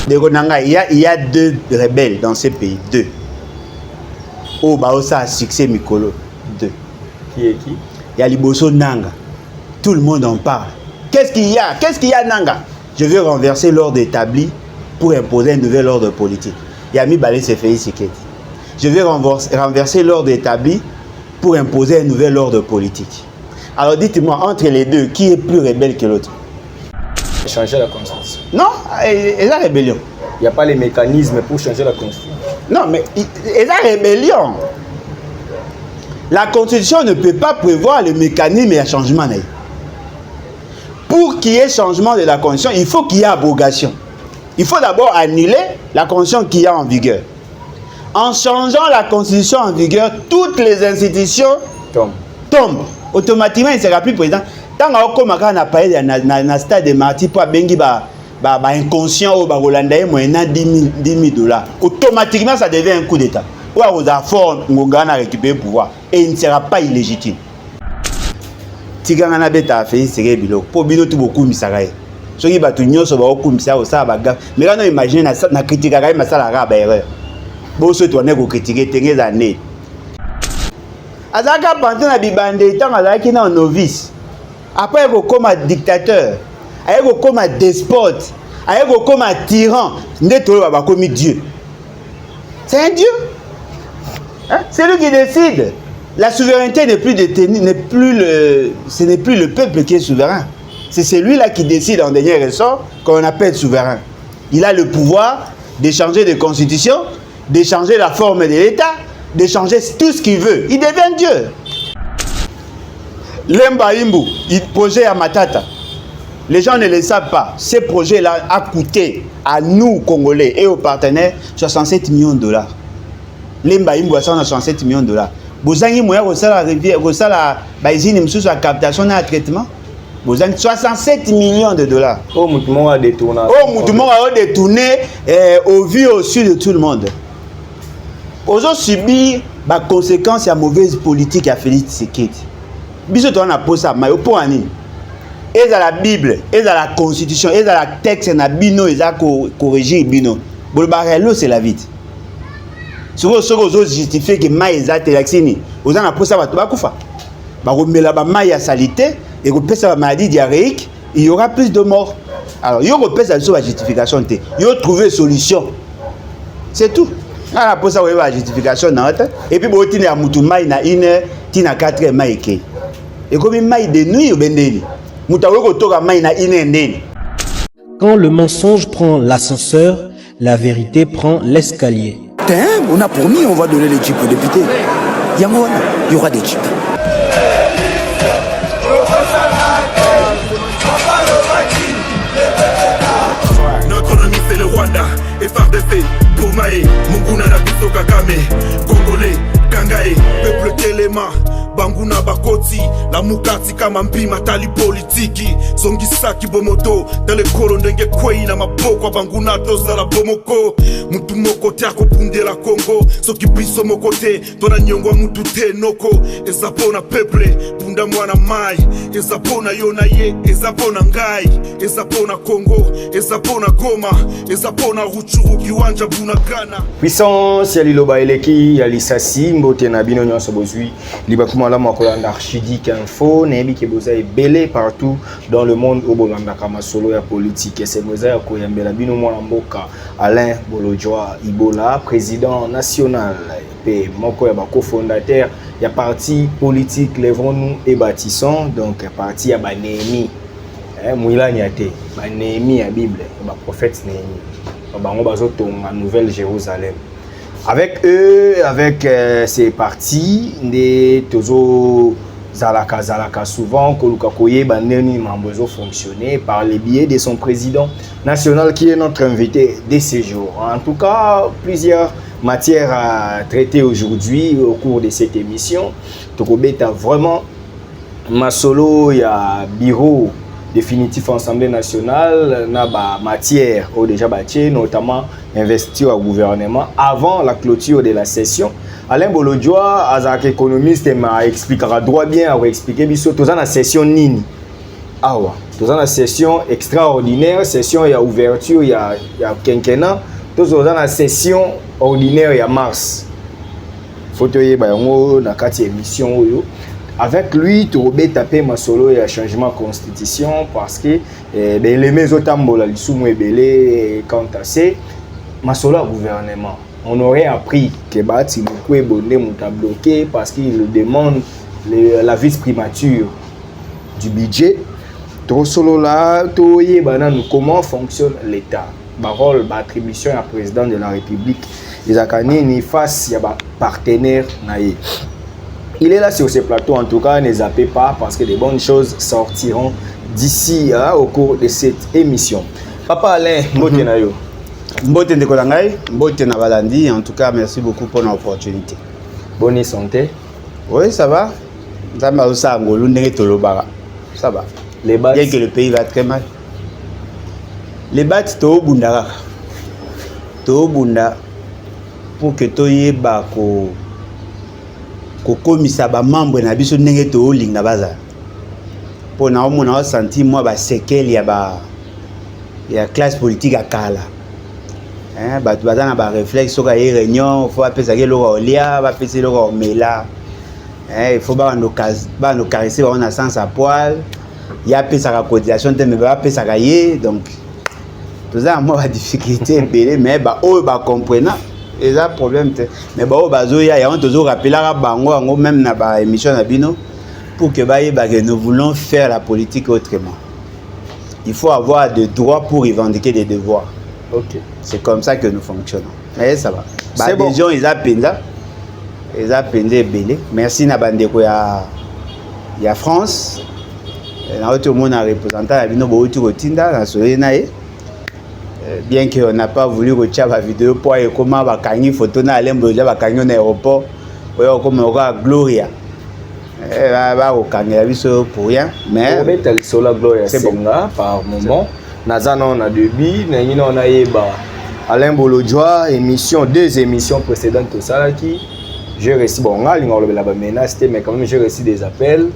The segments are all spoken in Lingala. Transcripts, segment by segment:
De Ronanga, il y a deux rebelles dans ce pays. Deux. Oh, bah, ça a succès, Mikolo. Deux. Qui est qui? Il y a Liboso Nanga. Tout le monde en parle. Qu'est-ce qu'il y a? Qu'est-ce qu'il y a, Nanga? Je veux renverser l'ordre établi pour imposer un nouvel ordre politique. Yami Balé s'est fait ici. Je veux renverser l'ordre établi pour imposer un nouvel ordre politique. Alors dites-moi, entre les deux, qui est plus rebelle que l'autre? Changer la constitution. Non, et la rébellion. Il n'y a pas les mécanismes pour changer la constitution. Non, mais et la rébellion. La constitution ne peut pas prévoir le mécanisme et le changement. Pour qu'il y ait changement de la constitution, il faut qu'il y ait abrogation. Il faut d'abord annuler la constitution qui est en vigueur. En changeant la constitution en vigueur, toutes les institutions tombent. Automatiquement, il ne sera plus président. Tant qu'on a parlé dans le stade de Marty pour bengi inconscient ou Rolanda moyennant 10 000 $. Automatiquement, ça devient un coup d'État. Ou à vous fort, on a récupéré le pouvoir. Et il ne sera pas illégitime. Tigana beta fait c'est bilo. Pour bilo tout beaucoup misaraye. Ce qui va tout nyo so ba oku misa o sa ba gaf. Mais quand on imagine na critique ga masala ga ba erreur. Bo so to ne ko critiquer tenez années. Azaka panto na bibande tant azaki na novice. Après ko comme dictateur, aye ko comme despote, aye ko comme tyran, ndeto ba comme Dieu. C'est un Dieu. Hein? C'est lui qui décide. La souveraineté n'est plus détenue, ce n'est plus le peuple qui est souverain. C'est celui-là qui décide en dernier ressort qu'on appelle souverain. Il a le pouvoir de changer de constitution, de changer la forme de l'État, de changer tout ce qu'il veut. Il devient Dieu. Lemba Imbu, il projet à Matata. Les gens ne le savent pas. Ce projet-là a coûté à nous, Congolais, et aux partenaires, 67 millions de $. Lemba Imbu a 67 millions de $. Bozangi moya la rivière, la baisine msusu à captation et à traitement. Bozangi 67 millions de $. Oh, Moutoumon a détourné. Oh, Moutoumon a détourné au vu au su de tout le monde. Ils ont subi les conséquences de la mauvaise politique à Félix Tshisekedi. Biso to na posa mayo po ani. Et à la Bible, et à la Constitution, et à la texte na bino et à corriger bino. Bolbarelo c'est la vie. Si vous justifiez que maïs a télaxini, vous en avez pour ça, vous avez maïs salité et vous avez la maladie diarrhéique, il y aura plus de morts. Alors, il y aura plus de justification. Il y a trouvé une solution. C'est tout. On a pour ça, vous avez la justification. Et puis, vous avez un moutou maïs na 1 heure, il a 4 heures maïs. Et comme maïs de nuit, vous avez un maïs na 1 heure. Quand le mensonge prend l'ascenseur, la vérité prend l'escalier. On a promis, on va donner les jeeps aux députés. Il y aura des jeeps. Notre ennemi c'est le Rwanda, FRDC, Boumae, Munguna Nabiso Kagame, Congolais, Kangae, peuple Telema. Banguna bakoti la mukati kama mpima tali politiki zongisaki bomoto dans le korondenge kwei na maboko banguna toza la bomoko mutu moko tiako pundela Congo soki biso mokote tona nyongwa mutu te noko ezapona peuple punda mwana mai ezapona yona ye ezapona ngai ezapona Congo ezapona Goma ezapona Ruchuru kiwanja bunagana puissance ya liloba eleki ya lisasi mbote na bino nyonso bozui libakuma la makolanda archidique info nebi ke boza ebele partout dans le monde au bolanda kama solo ya politique et c'est moza ya koyambela bino mwana mboka Alain Bolojwa Ibola président national et moko ya ba cofondateur ya parti politique Lèvons-nous et bâtissons donc parti ya Néhémie Mouilani ate ba Néhémie ya Bible ba prophète Néhémie ba ngo bazotonga Nouvelle Jérusalem. Avec eux, avec ces partis, des tozo zalaka souvent, Koluka Koye Bandeni Mambozo fonctionner par les biais de son président national qui est notre invité de ces jours. En tout cas, plusieurs matières à traiter aujourd'hui au cours de cette émission. Tokobeta vraiment Masolo, il y a bureau définitif Assemblée nationale, na ba matière au déjà bâti, notamment investir au gouvernement avant la clôture de la session. Alain Bolojwa, azak économiste, m'a expliquera droit bien à expliquer biso toza na session nini. Awa. Nous avons une session extraordinaire, session il y a ouverture, il y a quinquennat. Nous avons une session ordinaire il y a mars. Faut que vous na kati émission avec lui tu robé taper ma solo et changement constitution parce que les maisons tambola li soumu ebelé quant à c'est ma solo gouvernement. On aurait appris que Bati beaucoup est bonné m'a bloqué parce qu'il demande la vice-primature du budget. Trop solo là, comment fonctionne l'État. Barol, attribution à président de la République. Les Akanini face à partenaire naïe. Il est là sur ce plateau, en tout cas, ne zappez pas parce que des bonnes choses sortiront d'ici au cours de cette émission. Papa Alain, mbote na yo. Mbote ndeko ngai, mbote na balandi. En tout cas, merci beaucoup pour l'opportunité. Bonne santé. Oui, ça va. Ça va aussi à Ngolu ndenge tolobara. Ça va. Les battes. Bien que le pays va très mal. Les battes to bunda. To bunda pour que toye ba ko komisa ba membre na biso ndenge to linga baza. Pour na omona senti moi ba séquelle ya classe politique à kala. Hein ba tu bazana ba réflexe ka y réunion, faut appeler ça lo olia, va appeler lo mela. Hein il faut ba no caresser on a sens à poil. Il y a peu sa cotisation mais ba appeler ça yé donc tout ça moi la difficulté belé mais ba o ba comprendre. Et ça problème mais ba o bazoya ya on toujours rappeler la bango même na ba émission na bino pour que que nous voulons faire la politique autrement. Il faut avoir des droits pour revendiquer des devoirs. OK. C'est comme ça que nous fonctionnons. Mais ça va. C'est bon. Des gens ils appellent belé. Merci na bandeko ya France. Na tout le monde a représentant la bino bo tu tinda na soye nae. Bien qu'on n'a pas voulu retirer la vidéo pour comment va gagner photo na lembo ja va gagner na aéroport ou comme on a Gloria va au gagner biso pour rien mais sur la Gloria c'est bon là par moment nazana on a débit na on a yeba Alain Bolodjoa émission deux émissions précédentes tout ça là qui j'ai reçu bon là il ngolo la menace mais quand même j'ai reçu des appels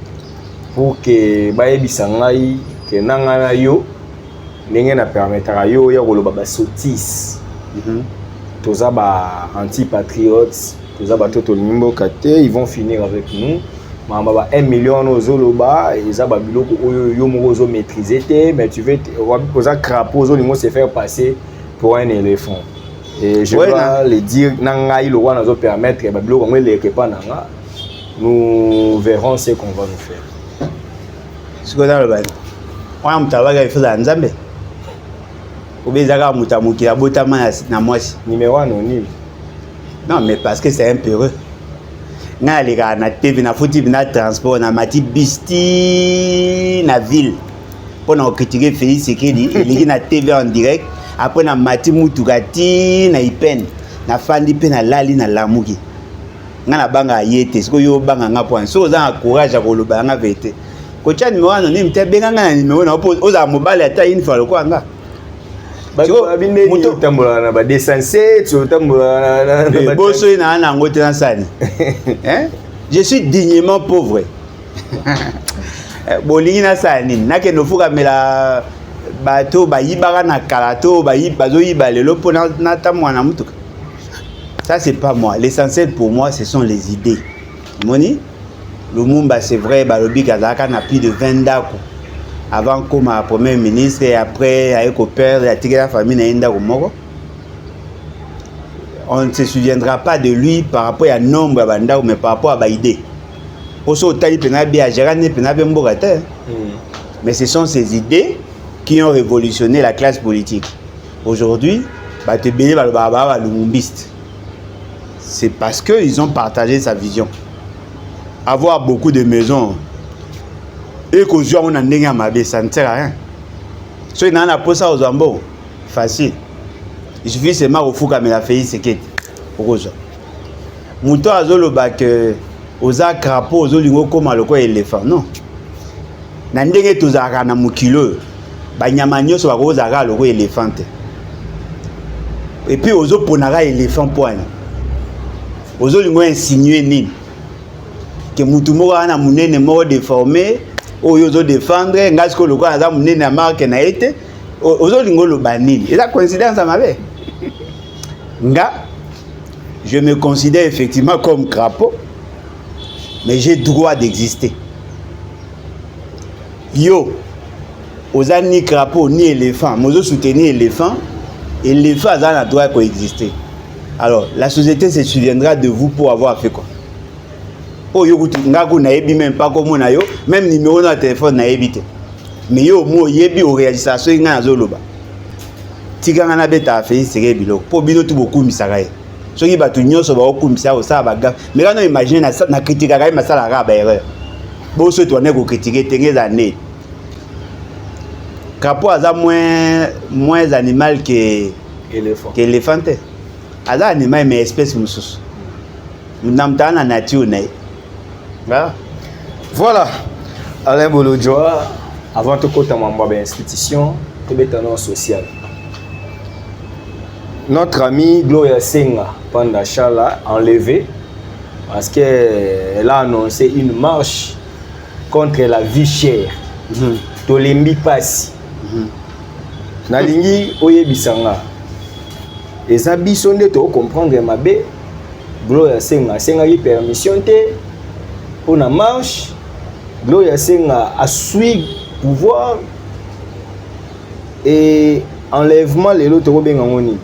pour que ba yebisa ngai que nanga yo ndenge na permettra yo ya koloba ba sotis toza ba anti-patriotes toza ba toto nimbo kate ils vont finir avec nous mamba ba 1 million ozoloba eza ba biloko oyo yo moko zo maîtriser te mais tu veux poser crapaud zo lingo se faire passer pour un éléphant et je dois le dire nanga ilo wana zo permettre ba biloko ngwe leke pa nanga nous verrons ce qu'on va nous faire ce que dans le bain on mtabaga il faut za nzambe obezaka mutamuki ya botama na mwasi numéro anonyme. Non mais parce que c'est un peureux. Na leka na TV na foti na transport na mati bisti na ville. Pour na critiquer Félix Sekedi, il na TV en direct, après na mati mutukati na ipen, na fandi pe na lali na lamuki. Na banga yete, siko yo banga nga point. So za courage à koloba nga vete. Ko cha numéro anonyme te benga nga numéro na oza mobile ata une fois le quoi nga. Muto tambola na ba descensé tu tambola na boso na ngote na sani hein je suis dignement pauvre bolingi na sani nake no fuka mela bato bayibaka na kalato bazo yiba lelo pona na tamwana mutuka ça c'est pas moi l'essentiel pour moi ce sont les idées moni Lumumba c'est vrai balobi kazaka na plus de 20 dako avant comme premier ministre et après avec le père et la famille naenda komoko on ne se souviendra pas de lui par rapport à nombre banda mais par rapport à ba idée oso tali pena bia gerane pena bembogate mais ce sont ces idées qui ont révolutionné la classe politique aujourd'hui ba te belé ba lumumbiste c'est parce que ils ont partagé sa vision avoir beaucoup de maisons et que je on a ndenge mabe ça ne sert à rien. So il n'a pas ça aux ambo facile. Il suffit seulement au fou comme la fait c'est que rose. Muto azolo ba que aux crapaud aux lingo comme le quoi éléphant non. Na ndenge tozaka na mukilo ba nyama nyoso ba kozaka le quoi éléphant. Et puis ozo ponaka éléphant point. Ozo lingo insinuer nini que mutu moko ana munene moko déformé oyo zo défendre ngai ko lokwa aza munene na marque na été ozo lingolo banini et la coïncidence amabe nga je me considère effectivement comme crapaud mais j'ai droit d'exister yo oza ni crapaud ni éléphant mozo soutenir éléphant aza na droit coexister. Alors la société se souviendra de vous pour avoir fait quoi. Oh yo ngaku na yebi même pas comme na yo même numéro de téléphone na yebite mais yo mo yebi o réalisation nga na zoloba tikanga na beta fait c'est biloko po bino tout beaucoup misaka ye soki batu nyonso ba okumisa o sa ba gaf mais quand on imagine na critique ka masala ka ba erreur bo so to na ko critiquer tengeza ne crapaud aza moins animal que éléphant aza animal mais espèce mususu namta na nature na voilà Alain Bolodjoa avant de côté membre institution tebetano social notre ami Gloria Senga Panda Chala enlevé parce qu'elle a annoncé une marche contre la vie chère tolembi pasi nalingi oyebisanga eza biso nde to comprendre mabe Gloria Senga qui permission te pour la marche Gloria Senga a suivi pouvoir et enlèvement les autres robengangoni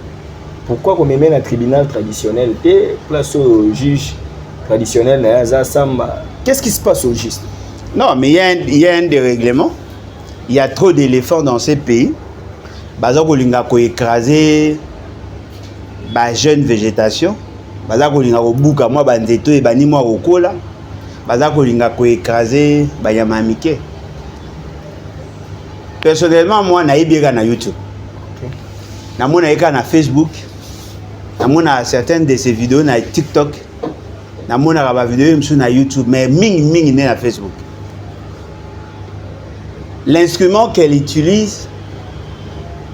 pourquoi qu'on met un tribunal traditionnel et place au juge traditionnel na samba qu'est-ce qui se passe au juste? Non mais il y a un dérèglement. Il y a trop d'éléphants dans ces pays. Bazako linga ko écraser ba jeune végétation. Bazako linga ko buka moi ba nzeto e bani moi kokola. Bazako linga ko écraser ba yamamike. Personnellement moi na ibira na YouTube. Na mona eka na Facebook. Na mona certaines de ces vidéos na TikTok. Na mona ba vidéo msu na YouTube mais mingi ne na Facebook. L'instrument qu'elle utilise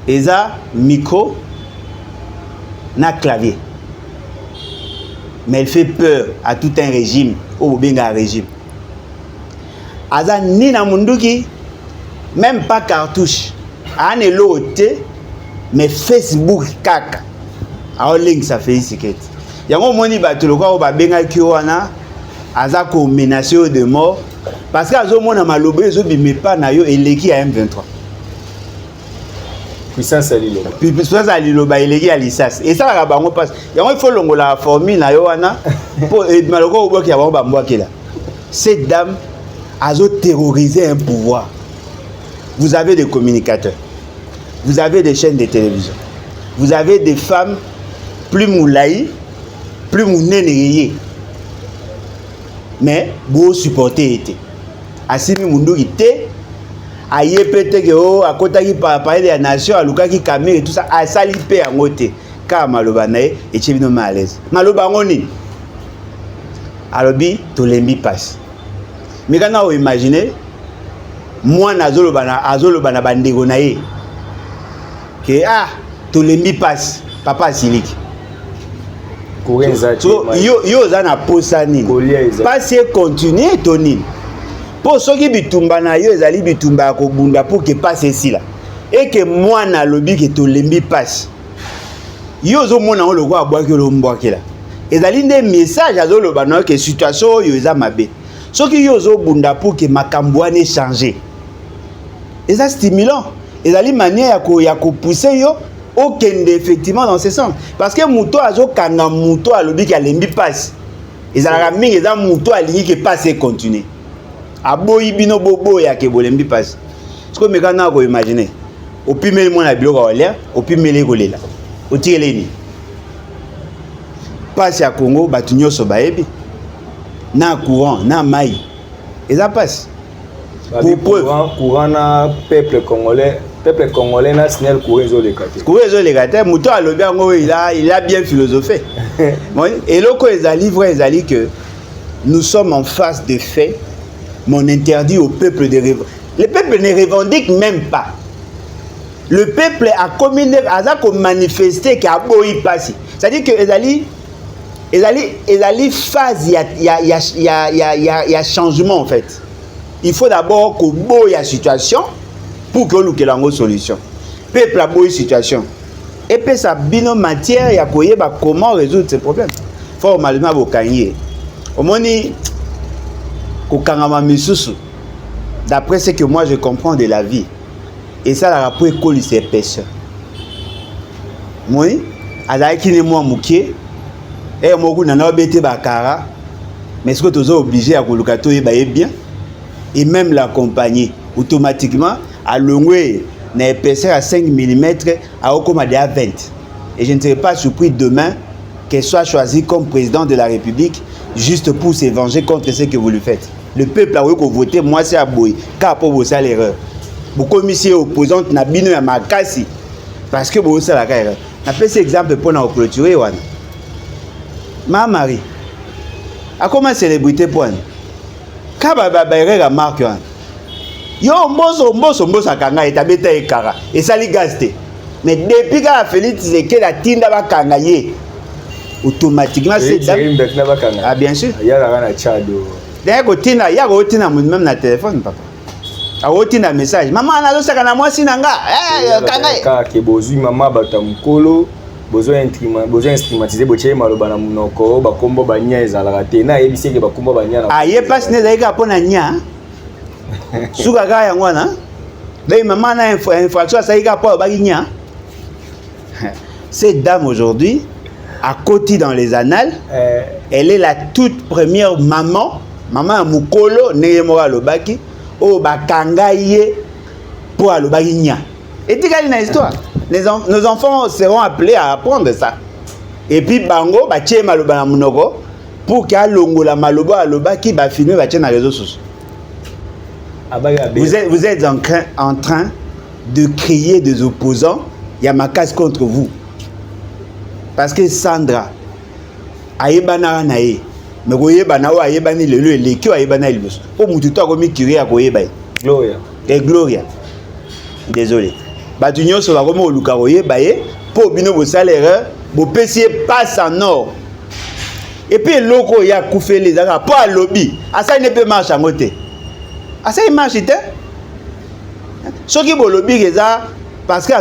est un micro, un clavier. Mais elle fait peur à tout un régime, au benga régime. Aza ni na munduki, même pas cartouche. Ane lote, mais Facebook kaka. A link ça fait ici ket. Yango moni batuloko ba benga kiwana, aza ko menacer de mort. Parce que azo mona malobe ezo bime pa na yo eleki à M23. Puissance à liloba. Puissance à liloba eleki à lisas. Et ça la bango passe. Yango il faut longola formule na yo wana pour maloko oboki ya bango ba mbwakela. Cette dame azo terroriser un pouvoir. Vous avez des communicateurs. Vous avez des chaînes de télévision. Vous avez des femmes plus moulaï, plus mouneneye. Mais vous supportez été. Asimi mundu ité, aye pété que oh à côté qui parler de la nation, à Luka qui camé et tout ça, à sali pe en côté. Car maloba nae et chebino malaise. Maloba ngoni. Alobi tolembi passe. Mais quand on imagine, moi nazolo bana bandego nae. Que tolembi passe, papa siliki. So, yo zana posani parce continuer tonine pour ceux qui bitumba na yo ezali bitumba ko bunda pour que passe ici là et que moi na lobi que to lembi passe yo zo mona o lokwa abwaki lo mbwaki là ezali des messages azo loba na que situation yo eza mabe ceux qui yo zo bunda pour que makambo ane changer eza stimulant ezali manière ya ko pousser yo aucun effectivement dans ce sens parce que muto azo kanga muto alobi ki alembi passe ezalaka mingi eza muto alingi ke passe continue aboyi bino bobo ya ke bolembi passe ce que mekana ko imaginer opimeli mona biloko olia opimeli kolela otireleni passe ya Congo batu nyoso baebi na courant na mai eza passe pour courant na peuple congolais national courant les gars muto alobi ngo il a bien philosophé et loko ezali vrai ezali que nous sommes en face de faits mais on interdit au peuple de revendiquer. Le peuple ne revendique même pas. Le peuple a communiqué a manifesté qu'il a passé. C'est-à-dire que ezali phase il y a changement en fait. il faut d'abord que boya situation pour que nous ayons une solution. Peuple a boya situation. Et puis ça bino matière ya koyeba comment résoudre ces problèmes. Formalement bokanye. Omoni kokangama misusu. D'après ce que moi je comprends de la vie. Et ça la rapport école c'est pêcheur. Moi, azaki ni moi mukie et moku nana bete bakara. Mais est-ce que tu es obligé à koluka to bien et même l'accompagner automatiquement à l'ongwe na épaisseur à 5 mm à Okomade à 20. Et je ne serai pas surpris demain qu'elle soit choisie comme président de la République juste pour se venger contre ce que vous lui faites. Le peuple a voté, moi c'est à Boy, car pour vous ça l'erreur. Vous commissiez opposante na bino ya makasi parce que vous ça la erreur. Na fait cet exemple pour nous clôturer wana. Ma Marie. A comment célébrité pour nous? Quand erreur marque wana. Yo mboso akanga etabeta ekara et ça li gasté. Mais depuis que Félix Tshisekedi a tinda bakanga ye automatiquement c'est ah bien sûr. Il y a la chado. D'ailleurs kotina ya kotina même na téléphone papa. A kotina message. Maman ana saka na mwasi nanga. Kanga. Ka ke bozui mama batamukolo. Besoin stigmatiser boche maloba na munoko ba kombo banya ezalaka te na yebiseke ba kombo banya na. Ah ye passe ne zaika pona nya. Suka ga yango na. Dai maman na infraction ça ika pa ba nya. Cette dame aujourd'hui a côté dans les annales. Elle est la toute première maman mukolo neye mora lobaki o bakanga ye pour alobaki nya. Et tu gagnes une histoire. Nos enfants seront appelés à apprendre ça. Et puis bango ba tche maloba na munoko pour qu'il y ait longola maloba aloba qui va filmer ba tche na réseaux sociaux. Vous êtes en train de crier des opposants, il y a ma casse contre vous. Parce que Sandra ayebana nae mais koyebana o ayebani lelo elekio ayebana liboso. Po mutu to akomi crier akoyeba. Gloria. Et Gloria. Désolé. Batu nyonso bakomi oluka koyeba ye po bino bosala erreur bopesi passe en or. Et puis loko ya kufeli zaka po alobi asa ne peut marche en côté. Asa il marche te. Soki bolobi keza parce que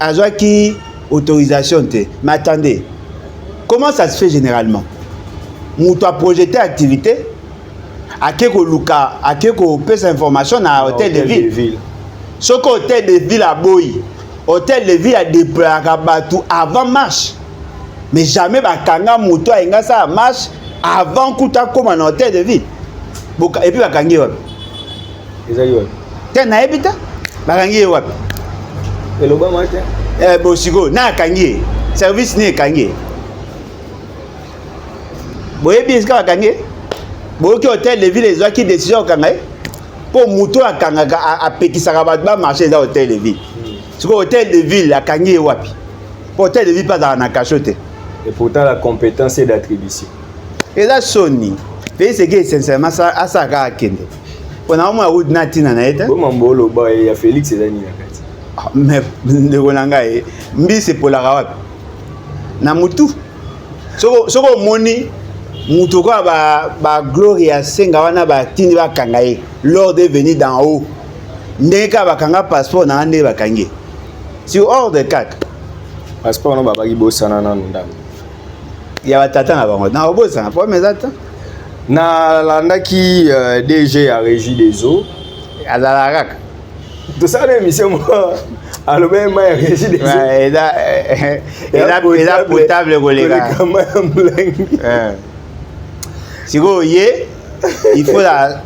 azwaki autorisation te. Mais attendez. Comment ça se fait généralement? Mutu a projeté activité akeko luka akeko pesa information na hôtel de ville. Ce hôtel de ville à Boyi, hôtel de ville à déployer avant marche. Mais jamais bakanga moto a ça marche avant kuta comme un hôtel de ville. Et puis bakangi wap. Ezali wap. Te na ebita bakangi wap. Eloba mate. Bosiko na kangi service ni kangi. Boyebi eska bakangi. Boki hôtel de ville ezwa ki décision kangai. Pour moto a kangaka a pekisaka bato ba marcher dans hôtel de ville. Ce que hôtel de ville la kangi wapi. Pour hôtel de ville pas dans na cachote. Et pourtant la compétence est d'attribution. Et là Sony, fait ce que sincèrement ça asaka kende. On a moi route natina na eta. Bon mambolo ba ya Félix ezani na kati. Mais ndeko nanga e mbi c'est pour la wapi. Na mutu. Soko moni mutu ko ba Gloria senga wana ba tindi ba kangaye. Lors de venir d'en haut. Ndeka bakanga passeport na ande bakangi. Sur hors de CAC. Passeport no babaki bosana na ndam. Ya batata na bango. Na obosana pour mes attentes. Na landaki DG à Régie des eaux. Azalaraka. Tout ça l'émission moi. Alors même ma Régie des eaux. Et là potable collègue. Si vous voyez, il faut la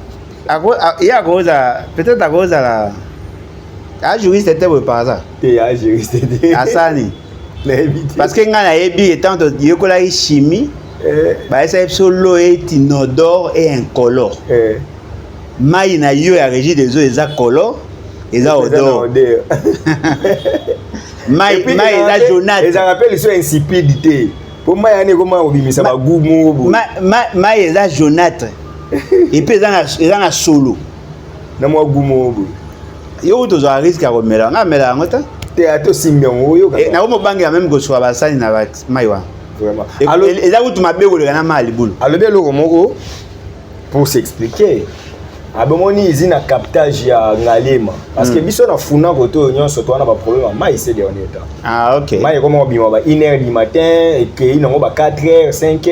il y a cause peut-être à cause la juriste était par hasard. Et à juriste était. Asani. Parce que ngana ebi étant yokola chimie ba esa l'eau est inodore et incolore. Mai na yo ya Régie des eaux eza color eza odor. Mai eza jaunâtre. Ils rappellent sur insipidité. Pour moi yani comment obimisa ba gumu. Mai eza jaunâtre. Et puis eza na solo. Na mo gumu. Yo to zo risque à remela. Na mela ngota. Te ato simbiongo yo ka. Na ko bangi même ko so basani na maiwa. Vraiment. Alors eza ko tuma bego le na mali bulu. Alors bien loko moko pour s'expliquer. abomoni usine à captage ya Ngalema parce que biso na funa koto nyonso to na ba problème mai c'est dernier temps. Ah OK. Mai comme on bima ba 1h du matin et que il ngo ba 4h, 5h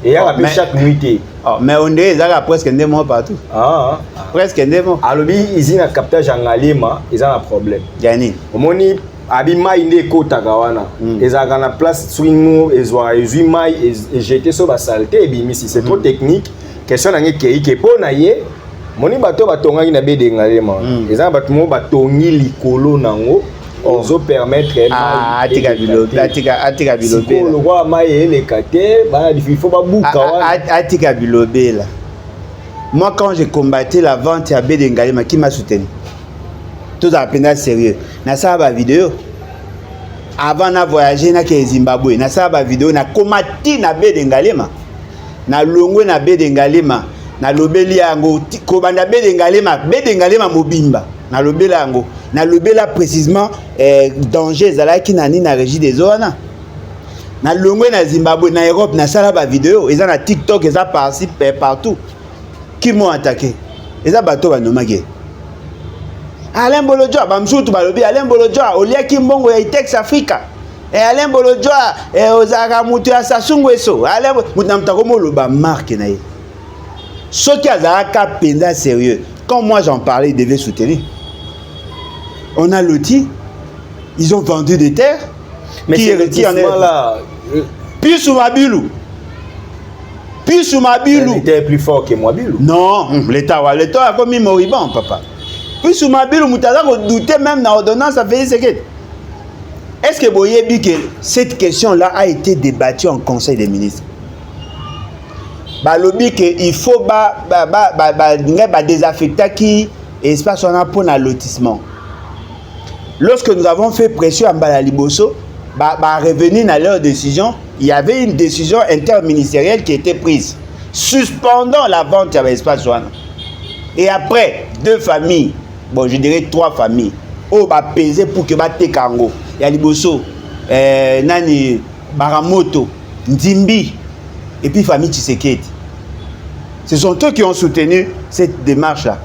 et ya rappelle chaque nuit. Oh, mais on est là presque des mois partout. Presque des mois. Alobi usine à captage ya Ngalema, ils ont un problème. Gani. Omoni abi mai inde kotaka wana. Ezaka na place swing ezwa ezui mai et jeter sur ba saleté et bimi si c'est trop technique. Question na ngeke ke pona ye moni bato batongaki na bede Ngalema. Ezana bato mo batongi likolo nango. Ozo permettre atika bilobe le roi mai elekate bana il faut ba buka wana atika bilobe là. Moi quand j'ai combattu la vente à bede Ngalema qui m'a soutenu. Tout ça peine sérieux. Na ça ba vidéo. Avant na voyager na ke Zimbabwe, na ça ba vidéo na komati na bede Ngalema. Na longwe na bede Ngalema. Na lobeli yango ko banda bede Ngalema mobimba. Na lobela yango. Na lobela précisément danger ezalaki nani na régie des zones. Na longwe na Zimbabwe na Europe na sala ba vidéo, eza na TikTok, eza partout. Qui m'ont attaqué? Eza bato ba nomage. Alain Bolodjoa, bamsutu balobi Alain Bolodjoa, oliaki mbongo ya Itex Africa. Alain Bolodjoa, ozaka mutu ya Sasungu eso. Alain mutu na mutako moloba marque na ye. Soki azalaka penza sérieux. Quand moi j'en parlais, ils devaient soutenir. On a loti, ils ont vendu des terres. Mais qui est là? Puis sous Mabilou. L'État est plus fort que Mabilou. Non, l'État a commis moribond, papa. Puis sous Mabilou, Moutaza douter même dans l'ordonnance, ça fait ce que. Est-ce que vous voyez que cette question-là a été débattue en Conseil des ministres? Balobi que il faut désaffecter qui espace on a pour un lotissement. Lorsque nous avons fait pression à Mbalaliboso, revenir à leur décision, il y avait une décision interministérielle qui était prise, suspendant la vente à l'espace one. Et après, 2 familles, bon je dirais 3 familles, oh va peser pour que bate Kango, Yaliboso, Nani, Baramoto, Ndimbi, et puis famille Tshisekedi. Ce sont eux qui ont soutenu cette démarche-là.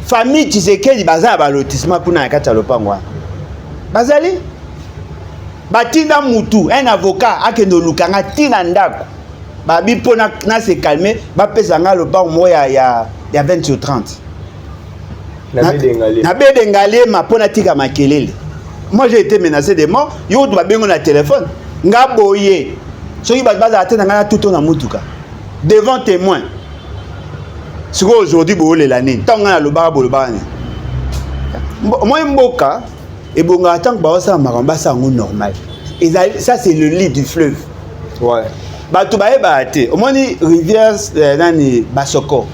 Famille Tshisekedi, baza ba lotissement pour na kati lopango. Bazali batinda mutu, un avocat akendo lukanga tina ndako. Babi pona na se calmer, ba pesanga lopango mo ya 20 sur 30. Na bede Ngalema pona tika makelele. Moi j'ai été menacé de mort, yo doit bengo na téléphone. Nga boye. Soki baza atena nga tout na mutuka. Devant témoin. Ce qu'aujourd'hui boole la nene. Tant na lobara bolobara ne. Moi mboka et bonga attend ba ça maramba ça normal. Et ça c'est le lit du fleuve. Ouais. Bato bae baate. Au moins rivière nani Basoko.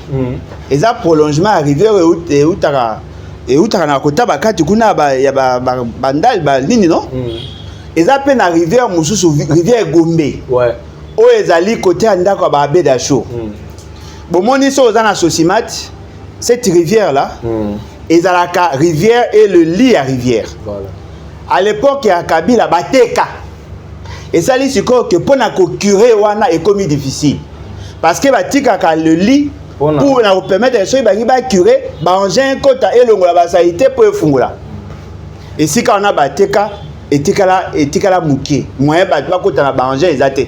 Et ça prolongement à rivière et utara na kota bakati kuna ba ya bandal ba nini non? Et ça peine à rivière mususu rivière Gombe. Ouais. O ezali côté andako ba Bedacho. Bomoni so ozana Sosimat, cette rivière là, ezalaka rivière et le lit à rivière. Voilà. À l'époque il y a Kabila bateka. Et ça li siko que pour na ko curer wana est comme difficile. Parce que batika ka le lit pour na permettre de so ba curer ba engin kota elongola ba saité pour efungula. Et si quand on a bateka etikala mukie, moyen ba kota na ba engin ezate.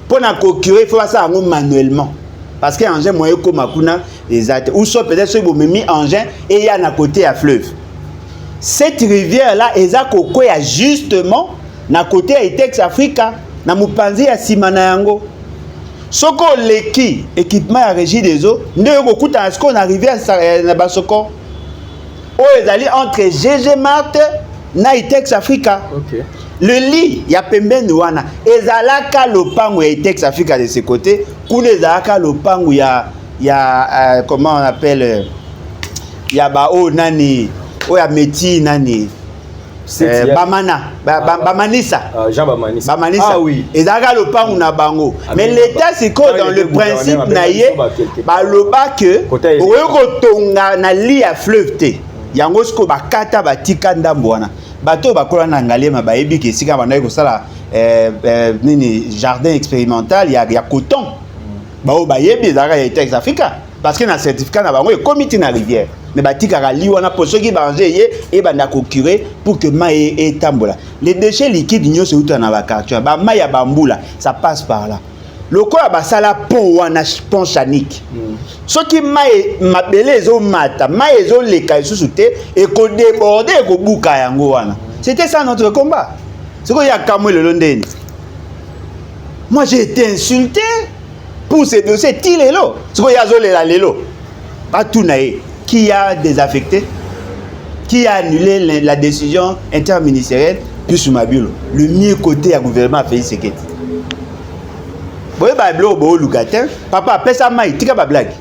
Pour na ko curer il faut ça manuellement. Parce que engin moyen comme makuna ezate ou soit peut-être so bo memi engin et il y a na côté à fleuve. Cette rivière là ezako ko ya justement na côté à Itex Africa na mupanzi ya simana yango. Soko leki équipement à régie des eaux ndeko kokuta ce qu'on arrivé à na Basoko. O ezali entre GG Mart na Itex Africa. OK. Le lit ya pembeni wana ezalaka lopango ya Itex Africa de ce côté, kuna ezalaka lopango ya comment on appelle ya ba o nani o ya meti nani Bamanisa. Jean Bamanisa. Ah oui. Ezalaka lopango na bango. Mais l'état c'est quoi dans le principe naie baloba que oyoko tonga na lit ya fleuve te. Yango sko bakata batika ndambo wana. Bato bakola na Ngalema bayebi ke sika banda ko sala nini jardin expérimental ya coton. Bao bayebi ezalaka ya Itex Africa. parce que na certificat na bango et comité na rivière mais batikaka li wana pour ceux qui banger ye et banda curer pour que mai et tambola les déchets liquides nyonso uta na ba quartier ba mai ya bambula ça passe par là lokola basala pont wana pont chanique soki mai mabele ezo mata mai ezo leka isusu te et ko déborder et ko buka yango wana c'était ça notre combat c'est quoi ya kamwe le londeni moi j'ai été insulté pour ces dossiers tilelo c'est quoi ya zo lela lelo pas tout naé qui a désaffecté qui a annulé la décision interministérielle plus Mabilo le mieux côté à gouvernement Félix Tshisekedi boye ba blo bo lukatin papa pesa mai tika ba blague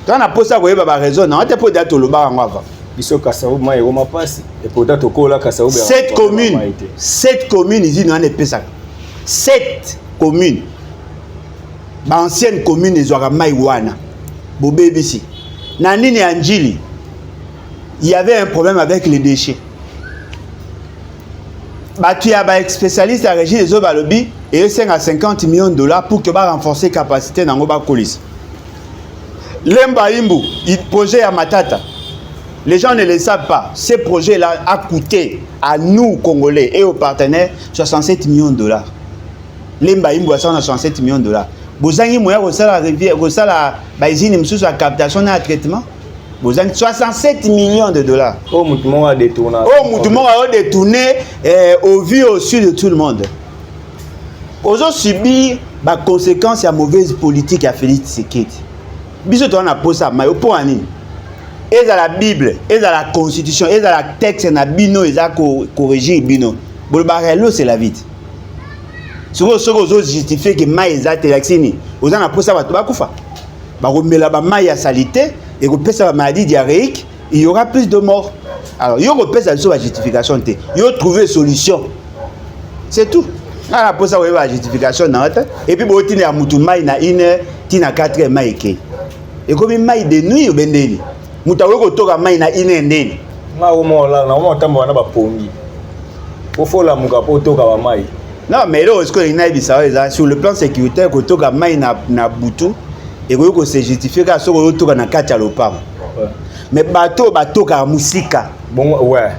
toi na posa boye ba raison na te po dato lo ba ngwa biso Kasaou mai o mapasi et pourtant to kola Kasaou cette commune ici na pesa 7 communes ba ancienne commune ezwaka mai wana bo bebisi na nini ya njili il y avait un problème avec les déchets tu as un spécialiste à la régie des eaux balobi et 5 à 50 millions de dollars pour que va renforcer capacité dans Ngoba Colis. Lemba Imbu, il projet à Matata. Les gens ne le savent pas. Ce projet-là a coûté à nous, Congolais, et aux partenaires, 67 millions de dollars. Lemba Imbu a 67 millions de dollars. Bozangi Moya, la rivière, la baisine, la captation et le traitement. 67 millions de dollars. Oh, Moutoumon a détourné. Oh, Moutoumon a détourné au vu au su de tout le monde. Ils ont subi les conséquences de la mauvaise politique à Félix Tshisekedi. Biso to na posa mais au point ni. Et dans la Bible, et dans la Constitution, et dans la texte na bino ils a corrigé bino. Bolbarelo c'est la vie. Souvent ils justifier que maïza telaxini. Ils ont na posa ba to ba kufa. Ba romela ba maïa salité. Et que la maladie diarrhéique, il y aura plus de morts. Alors, il y aura plus de justification. Il y aura trouvé une solution. C'est tout. Pour ça, il y a une justification. Et puis, il y a une 4 mai. Et comme il y a de nuit, il y a une nuit. Il y a une nuit. Non, mais là, sur le plan sécuritaire, il y a une boutou. Et que c'est justifié qu'à ce retour dans quatre lopam. Mais bateau ka musika. Bon ouais.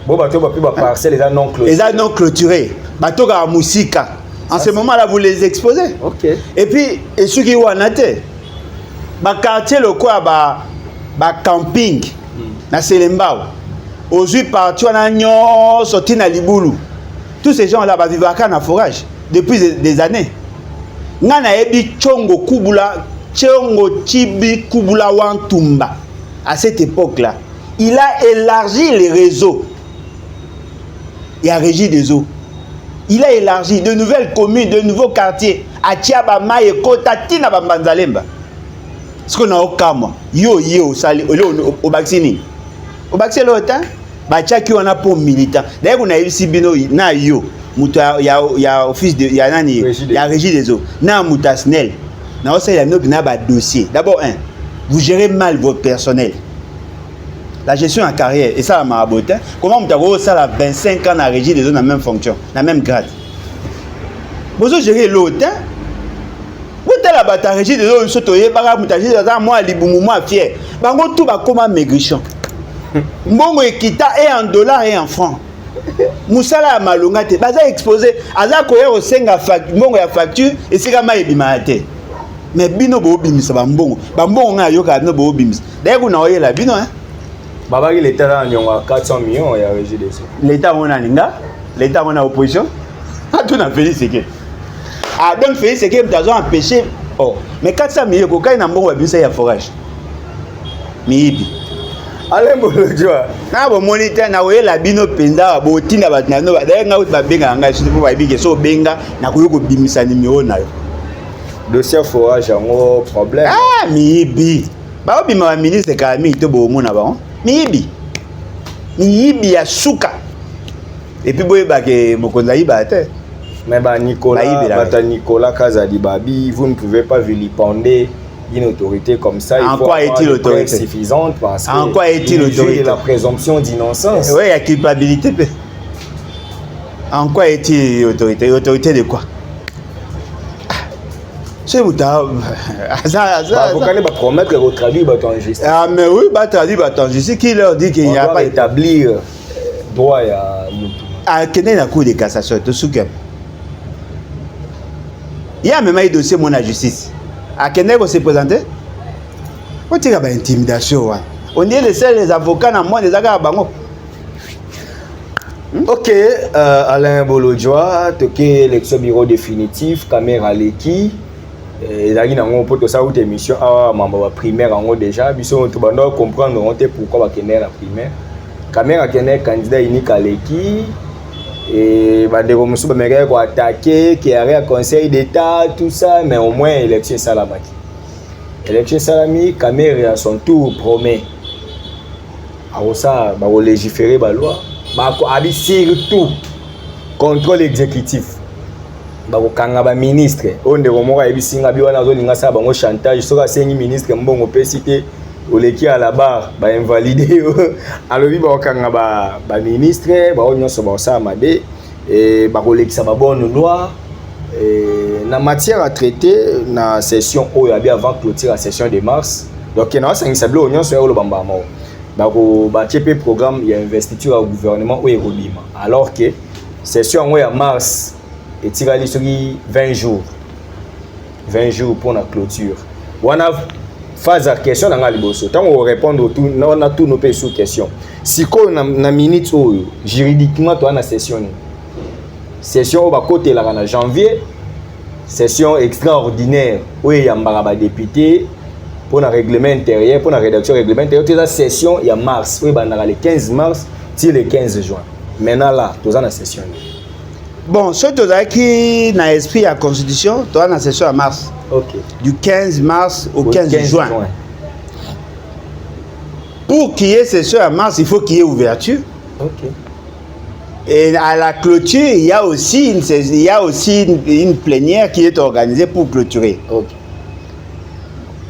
Bon bateau ba plus ba parcelle les non clôturés. Les non clôturés. Bateau ka musika. En ce moment là vous les exposez. OK. Et puis et ceux qui wana te. Ba quartier le quoi ba camping na Selembao. Aujourd'hui parti na nyo sorti na Libulu. Tous ces gens là ba vivent à forage depuis des années. Ngana ebi chongo kubula Chongo Chibi Kubula Wantumba. À cette époque-là, il a élargi les réseaux. Il a régi des eaux. Il a élargi de nouvelles communes, de nouveaux quartiers. Atiaba Maye Kota Tina Bambanzalemba. Ce qu'on a au Kama. Yo Sali au Baxini. Au Baxini l'autre, Bachaki on a pour militant. D'ailleurs on a eu Sibino na yo. Il y a office de il y a régie des eaux. Na Moutasnel. Non, c'est un dossier. D'abord, vous gérez mal votre personnel. La gestion en carrière, et ça, ma beauté. Comment vous avez ça 25 ans dans la régie des zones dans la même fonction, dans la même grade. Vous gérez l'autre. Vous avez la bataille régie des zones, vous avez la moi, moi, fier. Vous tout va comme un maigrichon. Mbongo Ekita est en dollars et en francs. Moussala Malunga, vous avez exposé. Azako est au 5 facture, et c'est comme ça. Mais bino bo bimisa bambongo nga yoka no bo bimisa d'ailleurs on a la bino hein baba qui l'état là nyonga 400 millions ya régie des eaux l'état on a ninga l'état on a opposition tout na Félix Tshisekedi donc Félix Tshisekedi t'as empêché mais 400 millions ko kai na mbongo bimisa ya forage miibi alembo lojwa na bo moniteur na oyela bino penda bo tinda batna no d'ailleurs nga ba benga nga surtout ba bige so benga na ko bimisa numéro na yo dossier forage un problème. Ah, miibi. Ba obi ma ministre Kami to bo mona ba. Miibi ya suka. Et puis boye ba ke mokonza iba te. Mais Nicolas Kazadi Babi, vous ne pouvez pas vilipender une autorité comme ça. En quoi est-il autorité suffisante parce que en quoi est-il autorité? La présomption d'innocence. Oui, il y a culpabilité. En quoi est-il autorité? Autorité de quoi? C'est vous avocat va promettre de traduire en justice. Ah mais oui, va traduire en justice. Qui leur dit qu'il n'y a pas établir droit à à connaître la cour de cassation de Soukem. Il y a même un dossier mon la justice. À Kenya se présenter. On tire à intimidation. On dit les avocats dans moins des agents bango. Ok, Alain Bolodjoa, toke élection bureau définitif, caméra leki. Ezali nango poto sa outre émission a membre primaire en déjà, biso to bando comprendre on pourquoi ba kenner la primaire. Caméra kenner candidat unique à leki et ba de comme so ba méré ko attaquer qui a conseil d'état tout ça mais au moins élection salamaki. Élection salami caméra à son tour promet. Alors ça ba légiférer ba loi, ba ko abi surtout contrôle exécutif. Bakokanga ba ministre onde komoko ebisinga bi wana zolinga sa bango chantage soka sengi ministre mbongo pesite oleki à la barre ba invalider alobi bakokanga ba ministre ba onyoso ba sa mabe et bakolekisa ba bonne loi na matière à traiter na session oyo abi avant clôture la session de mars donc na sangisa blo onyoso ya olobamba mo bako ba TP programme ya investiture au gouvernement oyo ekolima alors que session oyo ya mars et tirali sur 20 jours pour la clôture. On a phase à question dans la liboso. Tant on répondre tout, on a tous nos sous questions. Si qu'on a minute juridiquement toi na session. Session au côté là en janvier, session extraordinaire où il y a un député pour le règlement intérieur, pour la rédaction règlement intérieur. Toute la session il y a mars, où il y a le 15 mars, c'est le 15 juin. Maintenant là, tous en la session. Bon, ce qui n'a esprit à la Constitution, tu as la session en mars. Ok. Du 15 mars au 15 juin. Pour qu'il y ait session en mars, il faut qu'il y ait ouverture. Ok. Et à la clôture, il y a aussi une plénière qui est organisée pour clôturer. Ok.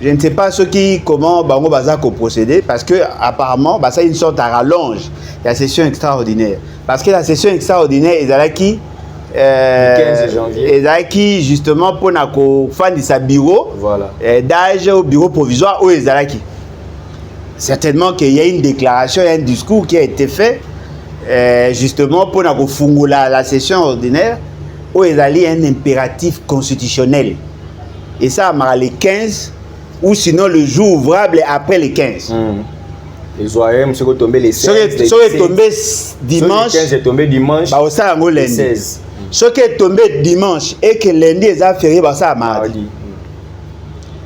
Je ne sais pas comment Bango Bazak a procédé, parce que apparemment, ça une sorte de rallonge la session extraordinaire. Parce que la session extraordinaire est là qui le 15 janvier. Et là qui justement pour faire de sa bureau, voilà. D'âge au bureau provisoire où est là qui. Certainement qu'il y a une déclaration, il y a un discours qui a été fait justement pour la session ordinaire où il y a un impératif constitutionnel. Et ça a les 15 ou sinon le jour ouvrable après les 15. Les OAM sont tombés les 16. Ceux qui sont tombés dimanche. Les 15 est tombé dimanche. Bah, ça a lundi. 16. Ceux qui sont tombés dimanche et que lundi est férié, bah, ça a mardi.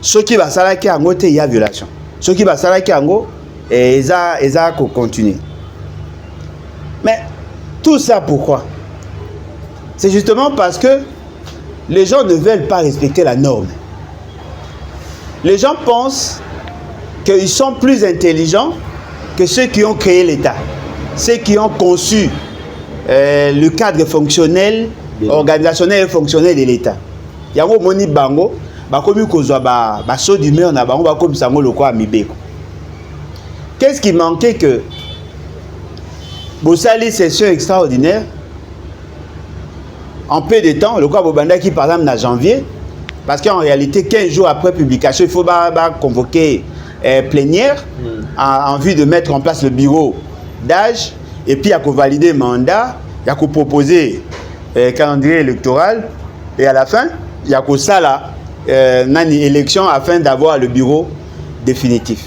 Ceux qui sont là qui ont il y a violation. Ceux qui sont là qui ont ils ont continué. Mais tout ça pourquoi? C'est justement parce que les gens ne veulent pas respecter la norme. Les gens pensent qu'ils sont plus intelligents que ceux qui ont créé l'État, ceux qui ont conçu le cadre fonctionnel, organisationnel et fonctionnel de l'État. Il y a un moni bango, bakomi kozwa ba saut d'humeur na bango bakomi sango loko amibeko. Qu'est-ce qui manquait que Bossali session extraordinaire en peu de temps, le quoi Bobanda qui par exemple en janvier, parce qu'en réalité 15 jours après publication, il faut convoquer plénière en vue de mettre en place le bureau d'âge et puis il y a qu'à valider le mandat, il y a qu'à proposer calendrier électoral et à la fin il y a qu'à ça là une élection afin d'avoir le bureau définitif.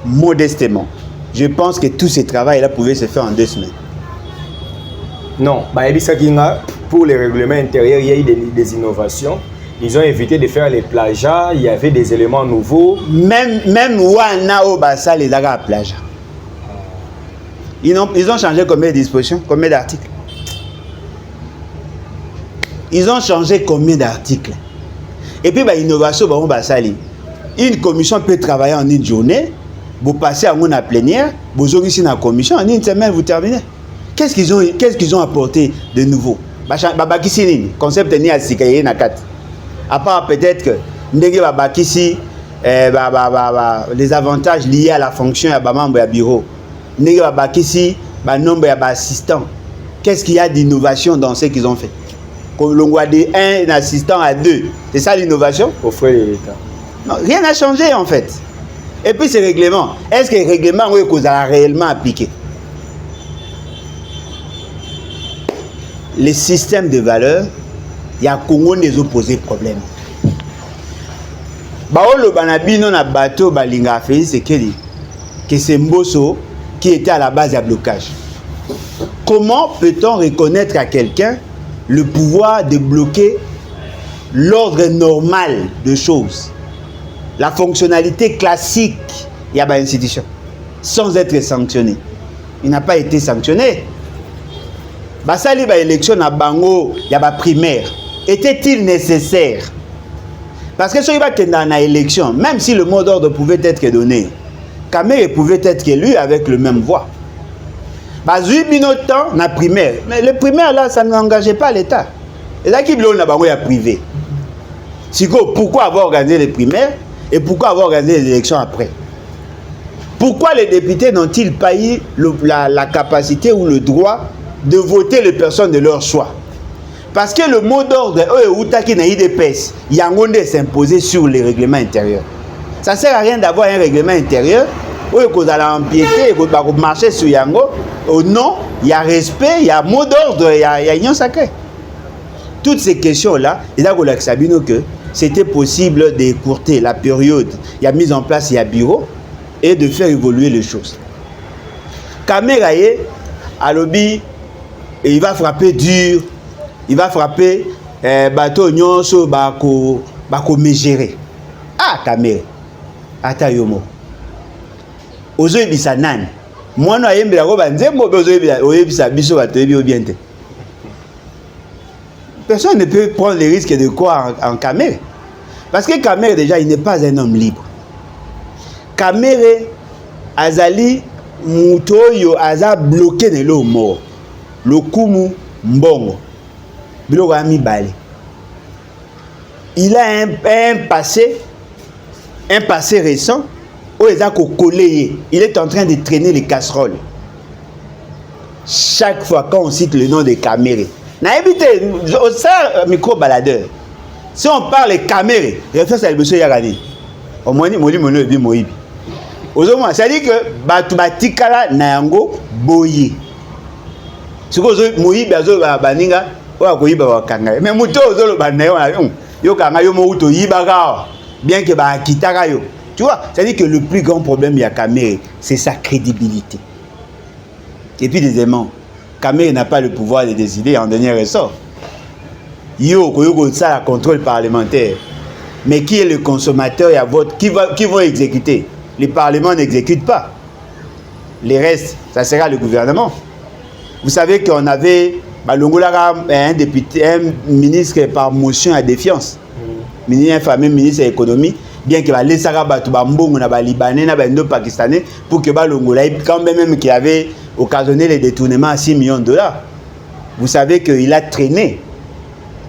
Modestement, je pense que tout ce travail là pouvait se faire en 2 semaines. Non, pour les règlements intérieurs, il y a eu des innovations. Ils ont évité de faire les plagiats, il y avait des éléments nouveaux. Même Wana Obasa les a plagiat. Ils ont changé combien de dispositions, combien d'articles? Ils ont changé combien d'articles? Et puis, innovation, une commission peut travailler en une journée, vous passez à une plénière, vous avez ici une commission, en une semaine, vous terminez. Qu'est-ce qu'ils ont apporté de nouveau? Concept ni asikaye na kat. À part peut-être que les avantages liés à la fonction de membre du bureau. Nombre d'assistants. Qu'est-ce qu'il y a d'innovation dans ce qu'ils ont fait? l'on de 1 assistant à 2. C'est ça l'innovation? Au frais de l'État. Non, rien n'a changé en fait. Et puis ces règlements, est-ce que les règlements ont réellement appliqué? Les systèmes de valeurs, il y a Congo des opposés problème. Baolo banabino na bateau balinga fait c'est que c'est Mbosso qui était à la base du blocage. Comment peut-on reconnaître à quelqu'un le pouvoir de bloquer l'ordre normal de choses, la fonctionnalité classique, il y a une institution, sans être sanctionné? Il n'a pas été sanctionné. Basali ba élection à Bango, il y a primaire. Était-il nécessaire? Parce que si il va que dans l'élection, même si le mot d'ordre pouvait être donné, Kamere pouvait être élu avec le même voix. Bazui binotan na primaire, mais le primaire là, ça n'engageait pas l'État. Et là qui blonde na Bango ya privé. Pourquoi avoir organisé les primaires et pourquoi avoir organisé les élections après? Pourquoi les députés n'ont-ils pas eu la capacité ou le droit de voter les personnes de leur choix? Parce que le mot d'ordre, il y a un s'imposer sur les règlements intérieurs. Ça ne sert à rien d'avoir un règlement intérieur où vous allez empiéter, vous allez marcher sur Yango. Au nom, il y a respect, il y a mot d'ordre, il y a union sacrée. Toutes ces questions-là, il y a que c'était possible d'écourter la période. Il y a mis en place, il y a bureau, et de faire évoluer les choses. Kameraye, à lobby, il va frapper dur, il va frapper bateau nyonso bako mégéré. Ah, Kamere, ata yomo. Ozo ebisa nani? Mwana ayembela ko banzembo ozo ebisa biso bato ebi obiente. Personne ne peut prendre les risques de croire en Kamere. Parce que Kamere, déjà, il n'est pas un homme libre. Kamere, azali, mutoyo, aza bloqué de l'eau mort. Le kumu mbongo. Biloko ami bale. Il a un passé récent où il a collé. Il est en train de traîner les casseroles. Chaque fois quand on cite le nom de Kamere, micro baladeur. Si on parle de Kamere, référence à monsieur Yagani. Au moins, Moïbi. C'est-à-dire que Batubatikala Nayango Boye. Ce que Moïbi a baninga, mais Mouto Zolo Banayon, Yokanga Yomo Yibaga, bien que Bakitara yo. Tu vois, c'est-à-dire que le plus grand problème il y a Kamere, c'est sa crédibilité. Et puis deuxièmement, Kamere n'a pas le pouvoir de décider en dernier ressort. Ça, le contrôle parlementaire. Mais qui est le consommateur et à vote? Qui va exécuter? Le Parlement n'exécute pas. Les restes, ça sera le gouvernement. Vous savez qu'on avait un député, un ministre par motion à défiance. Un fameux ministre de l'économie, bien qu'il laisse les Libanais, les Pakistanais, pour que quand même qu'il avait occasionné les détournements à 6 millions de dollars. Vous savez qu'il a traîné,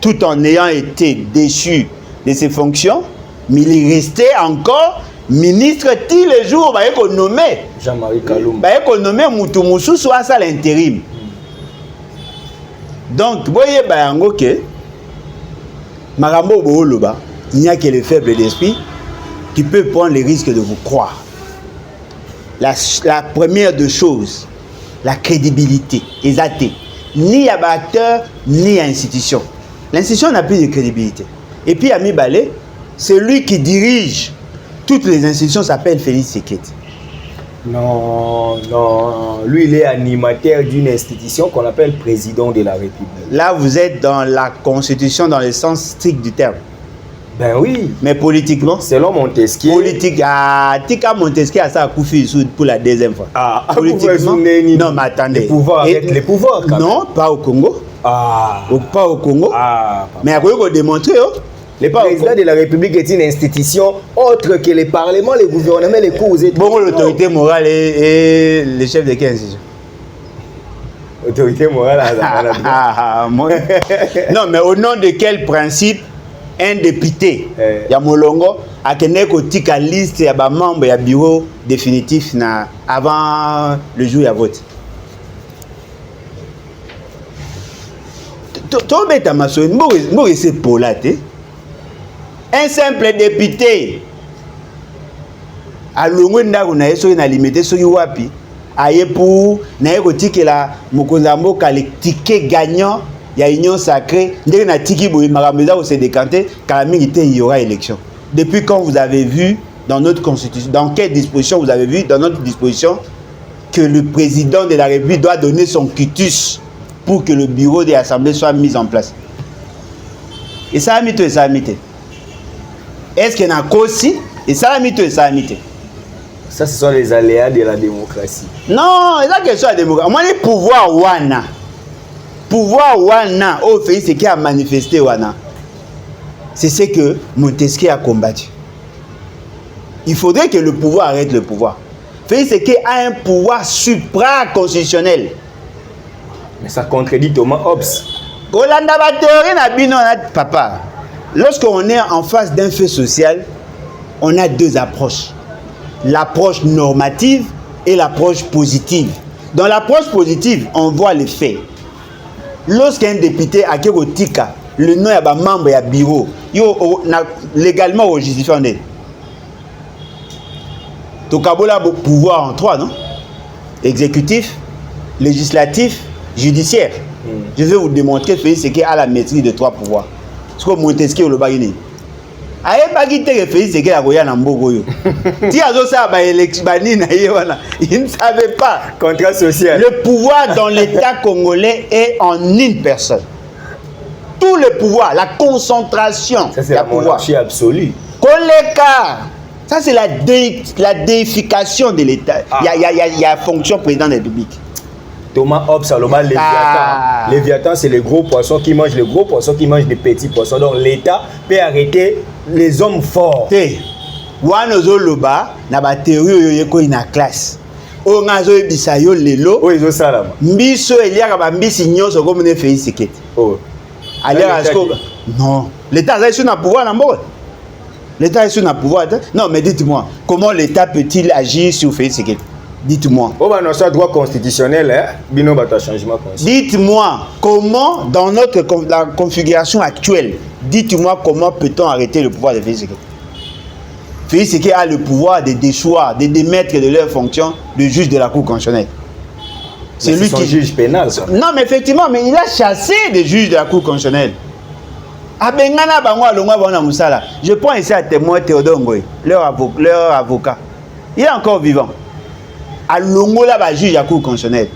tout en ayant été déchu de ses fonctions, mais il restait encore ministre tous les jours, il a nommé Jean-Marie Kalumba. Il a nommé Moutoumoussou soit ça l'intérim. Donc, vous voyez que Marambo Booloba, il n'y a que les faibles d'esprit qui peuvent prendre les risques de vous croire. La première des choses, la crédibilité, exacté. Ni à acteur, ni à institution. L'institution n'a plus de crédibilité. Et puis, Ami Balé, celui qui dirige toutes les institutions s'appelle Félix Tshisekedi. Non. Lui, il est animateur d'une institution qu'on appelle président de la République. Là, vous êtes dans la Constitution dans le sens strict du terme. Ben oui. Mais politiquement, selon Montesquieu. Tika Montesquieu a ça couffé pour la deuxième fois. Politiquement, non, mais attendez. Les pouvoirs. Non, pas au Congo. Pas au Congo. Mais il faut démontrer. Le président de la République est une institution autre que les parlements, les gouvernements, les cours. Bon, l'autorité morale et le chef de quelle institution? Autorité morale. Non, mais au nom de quel principe un député, Yamolongo, a tenu la liste des membres du bureau définitif avant le jour du vote? tobeta masolo mboka c'est polate. Un simple député alongwe ndako na yeso na limité soki wapi aye pour na yeko tikela mokonza mboka le ticket gagnant ya union sacrée ndenge na tiki boye makambo eza ko se décanter kala mingi te il y aura élection. Depuis quand vous avez vu dans notre constitution, dans quelle disposition vous avez vu dans notre disposition que le président de la République doit donner son quitus pour que le bureau de l'Assemblée soit mis en place? Et ça a mis tout et ça a mis. Est-ce qu'il y en a aussi? Et ça a mis tout et ça a mis. Ça, ce sont les aléas de la démocratie. Non, c'est la question de la démocratie. Moi, les pouvoirs wana. Pouvoir wana, au fait, c'est qui a manifesté wana. C'est ce que Montesquieu a combattu. Il faudrait que le pouvoir arrête le pouvoir. Fait c'est qu'il a un pouvoir supra-constitutionnel. Mais ça contredit Thomas Hobbes. Golanda ba théorie na bino na papa. Lorsqu'on est en face d'un fait social, on a deux approches. L'approche normative et l'approche positive. Dans l'approche positive, on voit les faits. Lorsqu'un député a tika le nom est membre du bureau, légalement au justifié on est. Donc il pouvoir en trois, non? Exécutif, législatif, judiciaire. Je vais vous démontrer ce qui a la maîtrise de trois pouvoirs. Ce que Montesquieu le bagini. Aye bagite référence c'est que la goya na mbogo yo. Ti azo sa ba élection bani na yewana. Il ne savait pas. Contrat social. Le pouvoir dans l'État congolais est en une personne. Tout le pouvoir, la concentration. Ça c'est la monarchie absolue. Koleka. Ça c'est la déification de l'État. Il y a fonction président de la République. Thomas Hobbes, Salomon, Léviathan. Léviathan, c'est les gros poissons qui mangent les gros poissons qui mangent des petits poissons. Donc l'État peut arrêter les hommes forts. Wanozo loba na ba théorie yo ko ina classe. O ngazo ebisa yo lelo. O ezo salama. Mbiso eliaka ba mbisi nyonso ko mene fei sekete. Oh. Alors asko non, l'État a sur na pouvoir na mbo. L'État est sur na pouvoir. Non, mais dites-moi, comment l'État peut-il agir sur fei sekete? Dites-moi. Oh, bah, non, ça droit constitutionnel, hein? Bino bata changement constitutionnel. Dites-moi, comment, dans la configuration actuelle, dites-moi comment peut-on arrêter le pouvoir de Félix Tshisekedi? Félix Tshisekedi a le pouvoir de déchoir, de démettre de leur fonction le juge de la Cour constitutionnelle. C'est lui qui juge pénal. Ça. Non, mais effectivement, mais il a chassé des juges de la Cour constitutionnelle. Je prends ici à témoin Théodore Ngoy, leur avocat. Il est encore vivant. À Longola va juge la Cour constitutionnelle.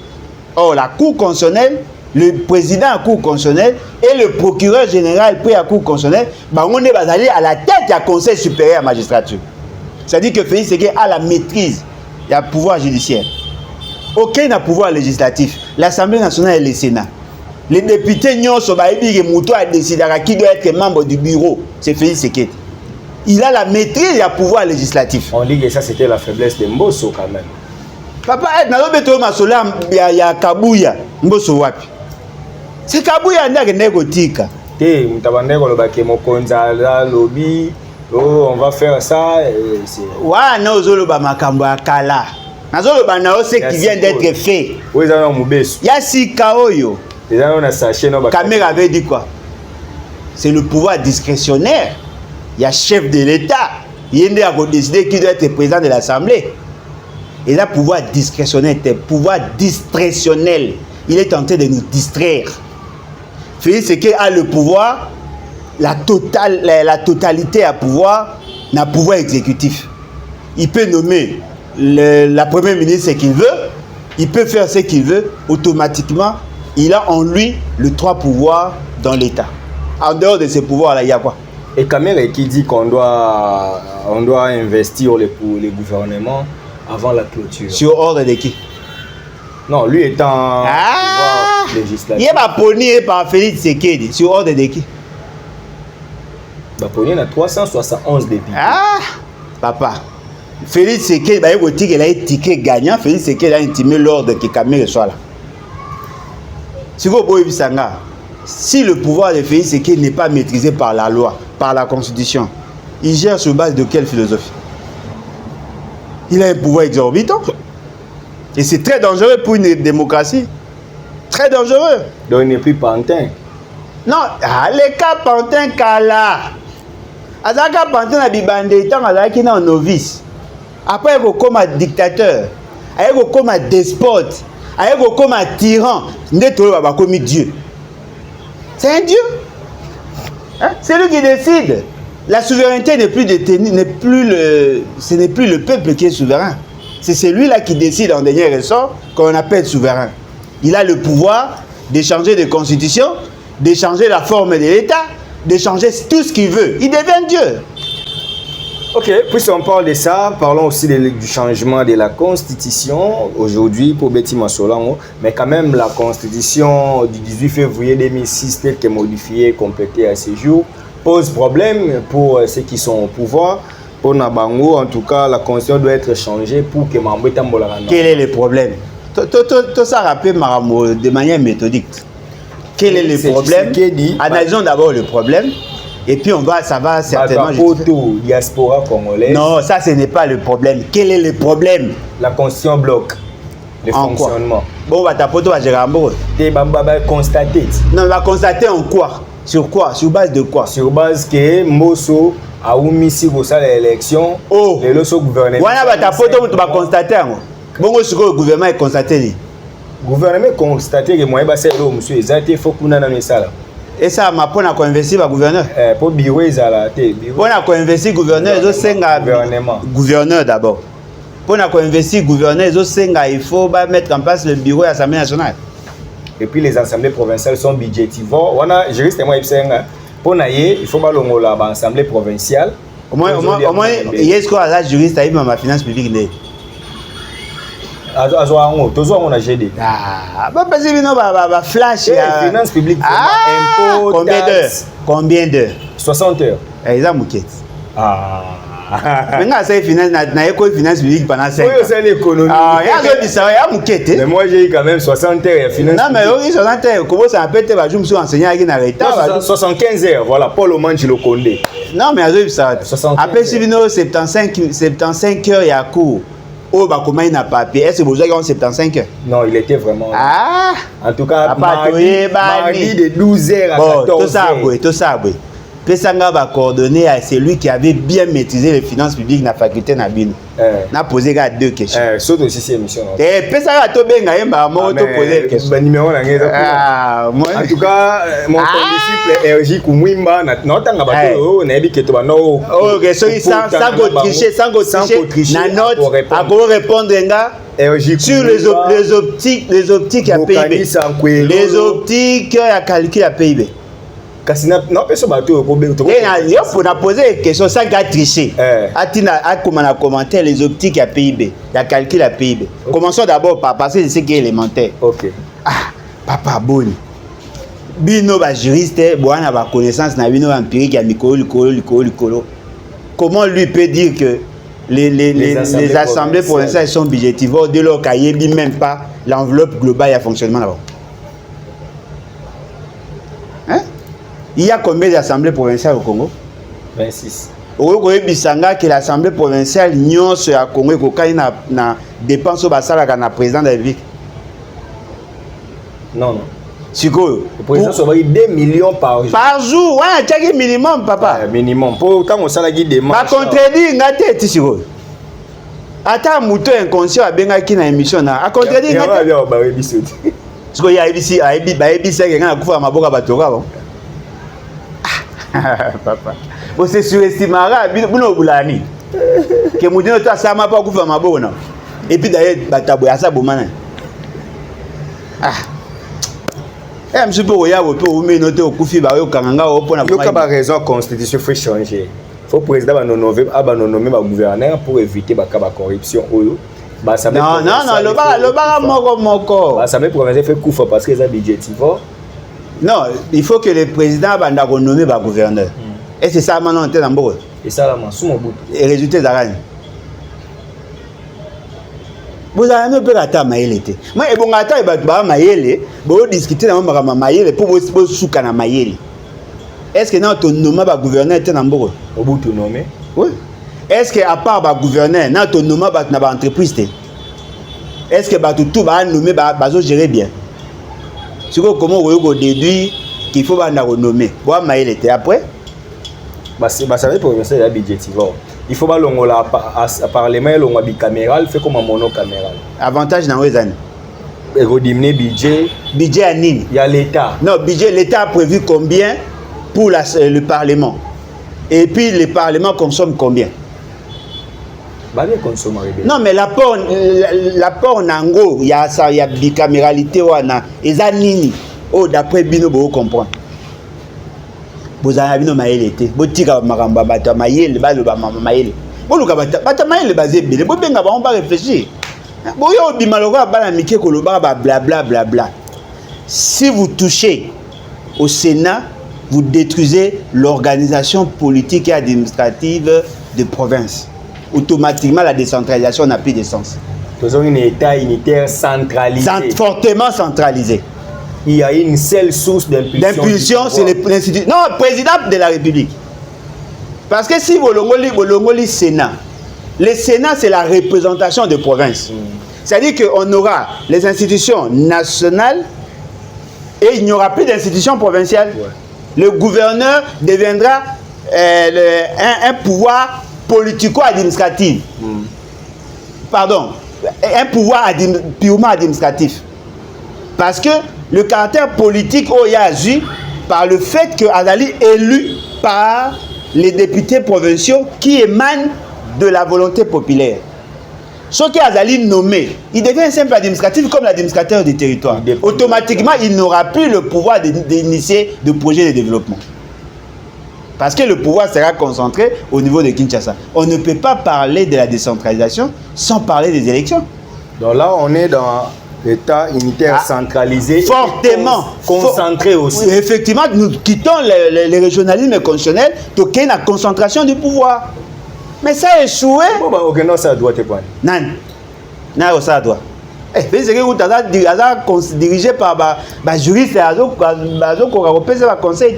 Or, la Cour constitutionnelle, le président de la Cour constitutionnelle et le procureur général pour la Cour constitutionnelle, on est allé à la tête du Conseil supérieur à la magistrature. C'est-à-dire que Félix Tshisekedi a la maîtrise du pouvoir judiciaire. Aucun n'a pouvoir législatif. L'Assemblée nationale et le Sénat. Les députés n'ont pas décidé qui doit être membre du bureau. C'est Félix Tshisekedi. Il a la maîtrise du pouvoir législatif. On dit que ça c'était la faiblesse de Mbosso quand même. Papa, il y a Kabuya, Mbosso wapi. C'est Kabuya qui est négotique. On va faire ça. Ouais, non, Zoloba Makamba Kala. Nazoloba na ce qui vient d'être fait. Oui, ça Mubesu. Il y a Sika Oyo. Kamera avait dit quoi? C'est le pouvoir discrétionnaire. Il y a chef de l'État. Il y a décidé qui doit être président de l'Assemblée. Et là, pouvoir discrétionnaire, pouvoir distractionnel. Il est tenté de nous distraire. Félix Tshisekedi a le pouvoir, la totalité à pouvoir, n'a pouvoir exécutif. Il peut nommer la première ministre ce qu'il veut, il peut faire ce qu'il veut, automatiquement, il a en lui les trois pouvoirs dans l'État. En dehors de ces pouvoirs-là, il y a quoi? Et Kamere qui dit qu'on doit investir les gouvernements avant la clôture. Sur ordre de qui? Non, lui étant législatif. Il est poni par Félix Tshisekedi. Sur ordre de qui? Poni a 371 députés. Ah, papa. Félix Tshisekedi, il a un ticket gagnant. Félix Tshisekedi a intimé l'ordre que Kamere soit là. Si le pouvoir de Félix Tshisekedi n'est pas maîtrisé par la loi, par la constitution, il gère sur base de quelle philosophie? Il a un pouvoir exorbitant. Et c'est très dangereux pour une démocratie. Très dangereux. Donc il n'est plus pantin. Non, le cas Pantin Kala. Azaka Pantin a bibandé tant azaki na novice. Après il comme un dictateur, il comme un despote, il comme un tyran, ndetolo baba comme Dieu. C'est un Dieu. Hein? C'est lui qui décide. La souveraineté n'est plus détenue, ce n'est plus le peuple qui est souverain. C'est celui-là qui décide en dernier ressort qu'on appelle souverain. Il a le pouvoir de changer de constitution, de changer la forme de l'État, de changer tout ce qu'il veut. Il devient Dieu. Ok, puisqu'on parle de ça, parlons aussi du changement de la Constitution. Aujourd'hui, pour Betty Massolango, mais quand même la Constitution du 18 février 2006, telle qu'elle est modifiée, complétée à ce jour, pose problème pour ceux qui sont au pouvoir. Pour Nabango, en tout cas, la Constitution doit être changée pour que Mambo Tambola. Quel est le problème? Tout ça rappelle de manière méthodique. Quel est le problème? Analysons d'abord le problème. Et puis ça va certainement... diaspora congolaise. Non, ça ce n'est pas le problème. Quel est le problème? La Constitution bloque le fonctionnement. Bon, Batapoto va gérer un mot. Et constater. Non, on va constater en quoi? Sur quoi? Sur base de quoi? Sur base que Mosso a omis si vous savez l'élection. Oh! Et le gouvernement. Voilà, Batapoto, on va constater. Bon, le gouvernement est constaté. Le gouvernement constaté que moi, c'est le monsieur Zate, il faut qu'on ait un salaire. Et ça m'a pas investir le gouverneur. Pour bureau ezala te. On a investir gouverneur, gouverneur d'abord. Pour investir gouverneur, il faut mettre en place le bureau de l'Assemblée nationale. Et puis les assemblées provinciales sont budgétivores. On a juriste moi pour il faut balongola l'assemblée provinciale. Au moins il y a ce qu'on a juriste à ma finance publique. On a GD. Ah, parce que flash. Finance publique, impôt, combien d'heures? 60 heures. Exemple, maintenant, c'est finance publique pendant 5 ans. Oui, c'est l'économie. Ah, mais moi, j'ai eu quand même 60 heures. Non, mais oui, 60 heures. Comment ça appelle? Je me suis enseigné à l'état. 75 heures, voilà. Paul Omanji le Condé. Non, mais après, si vous avez 75 heures, il y a cours. Oh, bah, comment il n'a pas papier? Est-ce que vous avez 75 heures? Non, il était vraiment. Ah! En tout cas, mardi de 12h à 14h. Tout ça, oui. Pesanga va coordonner à celui qui avait bien maîtrisé les finances publiques dans la faculté Nabino. On a posé deux questions. Saute aussi ces émissions. Et Pesanga to benga yemba mo to poser question. Numéro na ngeza. En tout cas, mon disciple RJ Kumwimba na tanga bato na yebi keto bano. OK, so sans tricher, na note à comment répondre nga sur les optiques à PIB. Les optiques à calcul à PIB. Non, personne n'a pour poser des questions sans tricher. Comment on a commenté les optiques à PIB, la calcul à PIB. Commençons d'abord par passer de ce qui est élémentaire. Ok. Ah, papa Boni. Bino ba juriste, boana ba connaissance na bino empirique ya mikolo. Comment lui peut dire que les assemblées provinciales sont budgétivores de leur cahier, même pas l'enveloppe globale et fonctionnement là-bas? Hein? Il y a combien d'assemblées provinciales au Congo? 26. Au Bisanga que l'assemblée provinciale nyons à Congo et qu'il na dépense au basala na président de la République. Non. Siko. Le président soit 2 millions par jour. Par jour, ouais, tu as minimum papa. Minimum. Pour quand on s'ala guide des marches. Pas contredire ngate ti siko. Ata muto inconscient a benga ki na émission na. A contredire ngate. Ya ba ebiso. Siko ya ebisi ba ebisi ke ngana kufa maboka batoka ba. Papa. Vous se surestimera bino bulani. Que mudino to asama pa kufa mabona. Et puis d'ailleurs batabo ya sa bomana. Ah. Eh monsieur Boya wo pe o me noter o kufi ba yo kanganga o pona ko. Yo ka ba raison constitution faut changer. Faut président ba nommer ba gouverneur pour éviter ba ka ba corruption oyo. Ba ça non, le ba moko. Ba ça me province fait kufa parce que ça budgétivore. Non, il faut que le président banda renommer ba gouverneur. Et c'est ça maintenant on était dans Mbogo. Et ça là sous mon bout. Et résultat d'arani. Vous avez même pas attendre maïle té. Moi et bon attendre ba maïle, bo discuter na mama maïle pour bo souka na maïle. Est-ce que notre nommé ba gouverneur était dans Mbogo? Au bout tout nommé. Oui. Est-ce que à part ba gouverneur, notre nommé ba na ba entreprise té? Est-ce que ba tout ba nommé ba zo gérer bien? C'est comment vous déduire qu'il faut banda renommer. Boa Maël était après. Ça veut provincial ya budgétivore. Il faut pas longola à parlement longola bicaméral fait comme un monocaméral. Avantage dans les années. Et rediminuer budget. Budget à Nîmes. Il y a l'État. Non, budget, l'État a prévu combien pour le Parlement. Et puis le Parlement consomme combien? Non, mais l'apport Nango, il y a bicaméralité, et ça nini. Oh, d'après Bino, vous comprenez. Vous avez vu Maël été. Vous tirez Maramba, Bata Maël, Maël. Vous avez Bata Maël, basé bien. Vous avez pas réfléchir. Vous avez dit Malora, Balamike, Koloba, blablabla. Si vous touchez au Sénat, vous détruisez l'organisation politique et administrative de province. Automatiquement, la décentralisation n'a plus de sens. Nous avons un État unitaire centralisé. Fortement centralisé. Il y a une seule source d'impulsion. L'impulsion, c'est l'institut. Non, président de la République. Parce que si vous le Sénat, le Sénat, c'est la représentation de province. C'est-à-dire qu'on aura les institutions nationales et il n'y aura plus d'institutions provinciales. Ouais. Le gouverneur deviendra un pouvoir politico-administratif. Pardon, un pouvoir purement administratif. Parce que le caractère politique est agi par le fait que Azali est élu par les députés provinciaux qui émanent de la volonté populaire. Ce qui est Azali nommé, il devient un simple administratif comme l'administrateur du territoire. Automatiquement, il n'aura plus le pouvoir d'initier de projets de développement. Parce que le pouvoir sera concentré au niveau de Kinshasa. On ne peut pas parler de la décentralisation sans parler des élections. Donc là, on est dans l'État unitaire centralisé. Fortement. Concentré aussi. Oui, effectivement, nous quittons les régionalismes constitutionnels pour qu'il y ait une concentration du pouvoir. Mais ça a échoué. Non, ça doit te prendre. Non, ça doit. C'est dirigé par les juristes et conseil.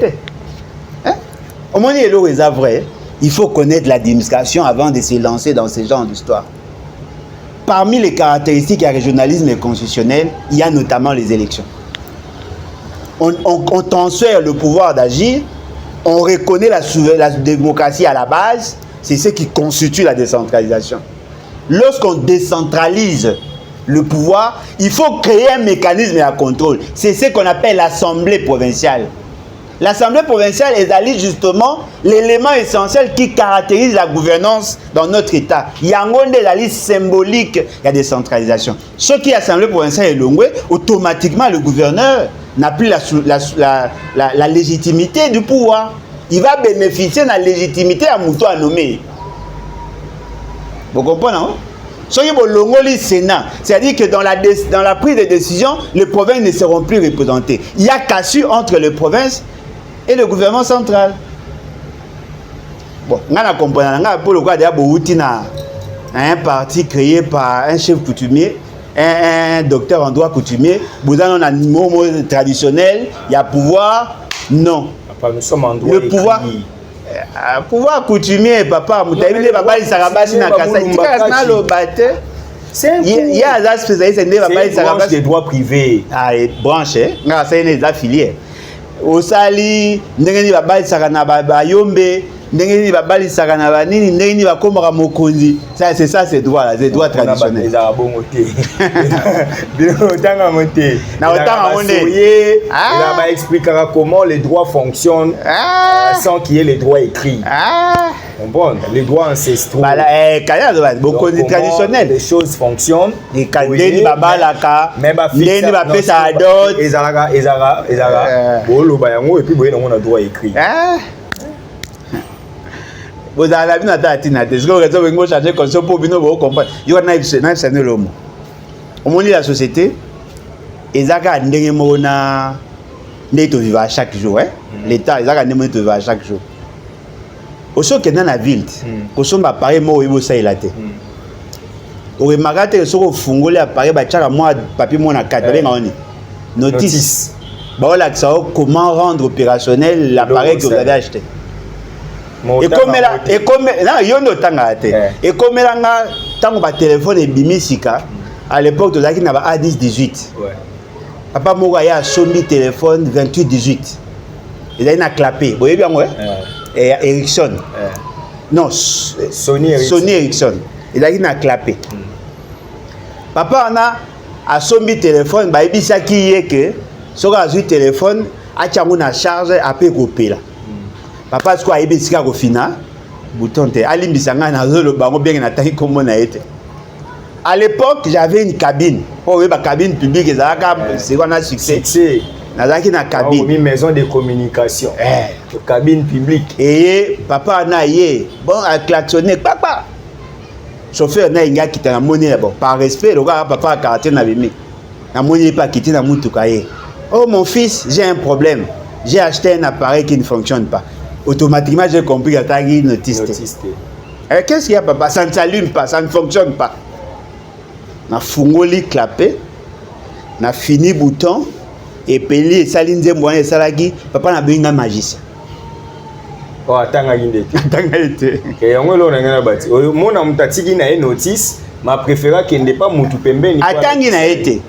Au moment où il est vrai, il faut connaître l'administration avant de se lancer dans ce genre d'histoire. Parmi les caractéristiques du régionalisme constitutionnel, il y a notamment les élections. On transfère le pouvoir d'agir, on reconnaît la démocratie à la base, c'est ce qui constitue la décentralisation. Lorsqu'on décentralise le pouvoir, il faut créer un mécanisme de contrôle. C'est ce qu'on appelle l'Assemblée provinciale. L'Assemblée provinciale est justement l'élément essentiel qui caractérise la gouvernance dans notre État. Il y a la liste symbolique de la décentralisation. Ce qui est l'Assemblée provinciale est longue, automatiquement le gouverneur n'a plus la légitimité du pouvoir. Il va bénéficier de la légitimité à Mouto à nommer. Vous comprenez, non? Ce qui est le Sénat, c'est-à-dire que dans la prise de décision, les provinces ne seront plus représentées. Il y a cassure entre les provinces et le gouvernement central. Bon, on a compris, pour le cas de un parti créé par un chef coutumier, un docteur en droit coutumier, vous avez un mot traditionnel, il y a pouvoir, non. Nous sommes en droit le pouvoir. Pouvoir coutumier, papa, il y a des spécialistes des droits privés. Ah, branche, c'est une affiliée. Au Sali, ndenge ba balisaka na ba yombe, ndenge ba balisaka na ba nini, ndenge ba komora mokonzi. Ça c'est ça ces droits là, ces droits traditionnels. Les arabons moté. Bien autant monté. Na autant monté. Il va expliquer comment les droits fonctionnent sans qu'il y ait les droits écrits. Bon, les droits ancestraux. Bah là, beaucoup de traditionnels. Les choses fonctionnent. Et quand les babalaka, les bapesa adot, ezalaga. Bolo bayango et puis boye on a droit écrit. Vous avez vu notre attitude. Est-ce que vous avez changer comme ça pour bien vous comprendre? Il y a un l'homme. Au monde de la société, ezaka ndenge mona neto vivre à chaque jour. L'État ezaka ndenge neto vivre à chaque jour. Au soit que dans la ville, qu'on soit appareil moi il ça il a été. Au remarquate que sur fungole appareil ba tchaka moi papier moi na carte ben on notice. Bah là comment rendre opérationnel l'appareil que vous avez acheté. Et comme là yo no tanga té. Et comme là nga tango ba téléphone et bimisika à l'époque de zaki na ba A10 18. Ouais. Papa moi ya sombi téléphone 28 18. Il a une clapé. Vous voyez bien, ouais? Ericsson. Non, Sony Ericsson. Il a une clapé. Papa, on a sombi téléphone, bah, il ça qui est que, sur le téléphone, a une charge à peu coupé là. Papa, ce qu'il y a au final, bouton te, ali bisanga na zolo bango bien na taille comme on a été. À l'époque, j'avais une cabine. Oh oui, ma cabine publique, c'est quoi un succès. Nazaki na cabine. Une maison de communication. Cabine publique. Et papa na yé, bon à klaxonner, papa. Chauffeur na inga qui t'a monnaie bon par respect le gars papa a caractère na bimi. Na monnaie pas quitter na mutuka yé. Oh mon fils, j'ai un problème. J'ai acheté un appareil qui ne fonctionne pas. Automatiquement j'ai compris que t'as une notice. Qu'est-ce qu'il y a papa? Ça ne s'allume pas, ça ne fonctionne pas. Na fungoli clapé, na fini bouton et peli salinze moyen salagi papa na benga magicien. Oh atanga inde. Atanga ite. Et yango lo na ngana bati. Oyo mona mutatiki na notice, ma préféra kende pas mutu pembeni. Atangi na ete.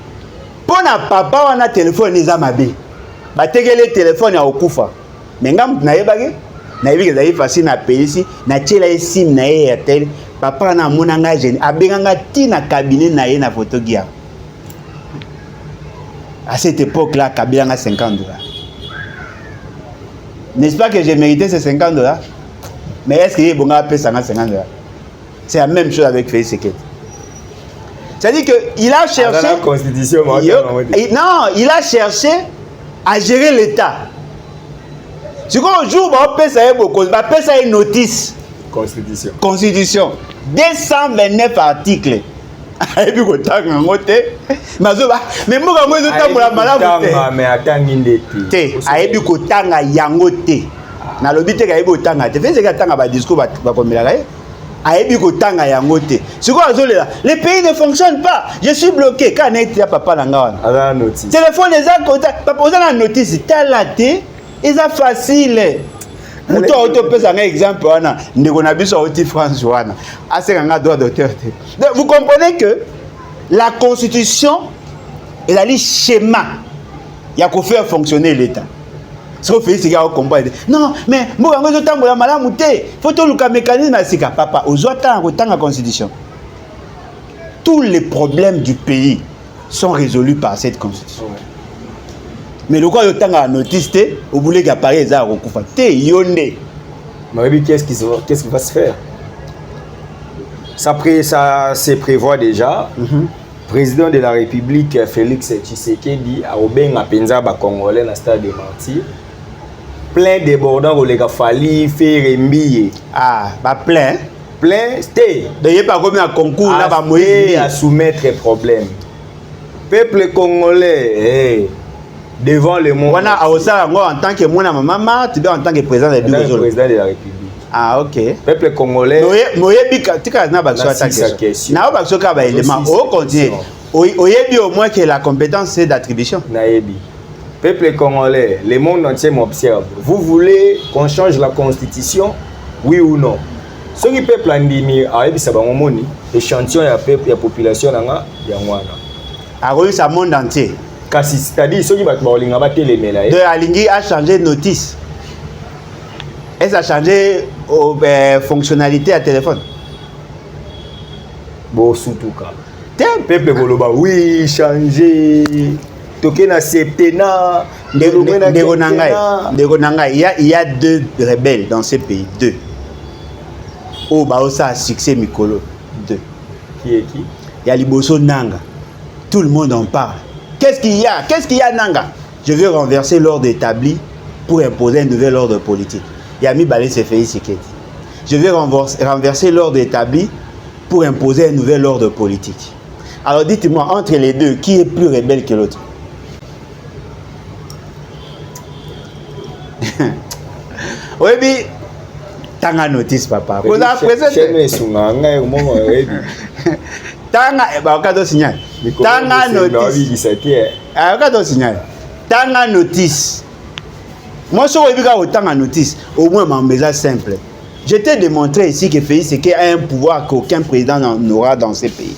Pona papa wana téléphone eza mabe. Ba tegele téléphone ya okufa. Menga na yebage na yebi ke facile na pelisi na tchela sim na Airtel. Papa na monanga jeune abenganga ti na cabinet na ye na photo gia. À cette époque-là, Kabila a 50 $. N'est-ce pas que j'ai mérité ces 50 $? Mais est-ce qu'il y a bon à payer 50 $? C'est la même chose avec Félix Sekedi. C'est-à-dire qu'il a cherché. La constitution, non, il a cherché à gérer l'État. C'est qu'au jour où on paye ça, on paye ça une notice. Constitution. 229 articles. Et puis, on a un côté. Mais moi, je suis un malade. Mais attendez. Et puis, on a un yangote. Na lobite ka yebo tanga te fese ka tanga ba discours ba komela ka a yebi ko tanga yangote siko azolela les pays ne fonctionnent pas je suis bloqué quand net ya papa nanga wana ala notice téléphone les a papa oza na notice talaté eza facile muto auto pesa un exemple wana ndeko na biso oti France wana aseka nga droit d'auteur te. Vous comprenez que la constitution est le schéma il y a qu'on faire fonctionner l'état. Sauf que c'est un combat. Non, mais moi, je suis un malade. Il faut tout le mécanisme. Papa, aujourd'hui, la constitution. Tous les problèmes du pays sont résolus par cette constitution. Mais le quoi, il y a un notice, vous voulez qu'il apparaisse ça, mais qu'est-ce qui va se faire? Ça se prévoit déjà. Président de la République, Félix Tshisekedi, a obéi à Penza, Congolais, dans le stade de Martyr. Plein débordant où les gars fallait faire mbiller. Ah, bah plein. Plein, c'était. D'ailleurs, pas comme un concours là, bah Moïse. À soumettre problème. Peuple congolais, devant le monde. Voilà, en tant que mon maman, tu es en tant que président de la République. Ah, ok. Peuple congolais. Au moins que la compétence c'est d'attribution. Peuple congolais, le monde entier m'observe. Vous voulez qu'on change la constitution? Oui ou non? Ce qui peuple andimi a ça va moni échantillon ya peuple ya population nanga ya mwana. A reçu ça monde entier. Kasi c'est-à-dire ceux qui va bolinga ba telemela. De Alingi a changé de notice. Et ça a changé fonctionnalité à téléphone. Bon surtout cas. Peuple boloba oui changer. Tokena septena. Il y a deux rebelles dans ces pays, deux. Oh bah ça a succès Mikolo, deux. Qui est qui? Il y a Liboso Nanga. Tout le monde en parle. Qu'est-ce qu'il y a? Qu'est-ce qu'il y a Nanga? Je veux renverser l'ordre établi pour imposer un nouvel ordre politique. Yami Balé s'est fait ici. Je veux renverser l'ordre établi pour imposer un nouvel ordre politique. Alors dites-moi, entre les deux, qui est plus rebelle que l'autre? Oui, mais tanga notice papa. Vous avez présenté. Tanga, bah, signal. Tanga notice. Tanga notice. Moi, si on tanga notice, au moins ma maison simple. Je t'ai démontré ici que Félix Sekedi a un pouvoir qu'aucun président n'aura dans ces pays.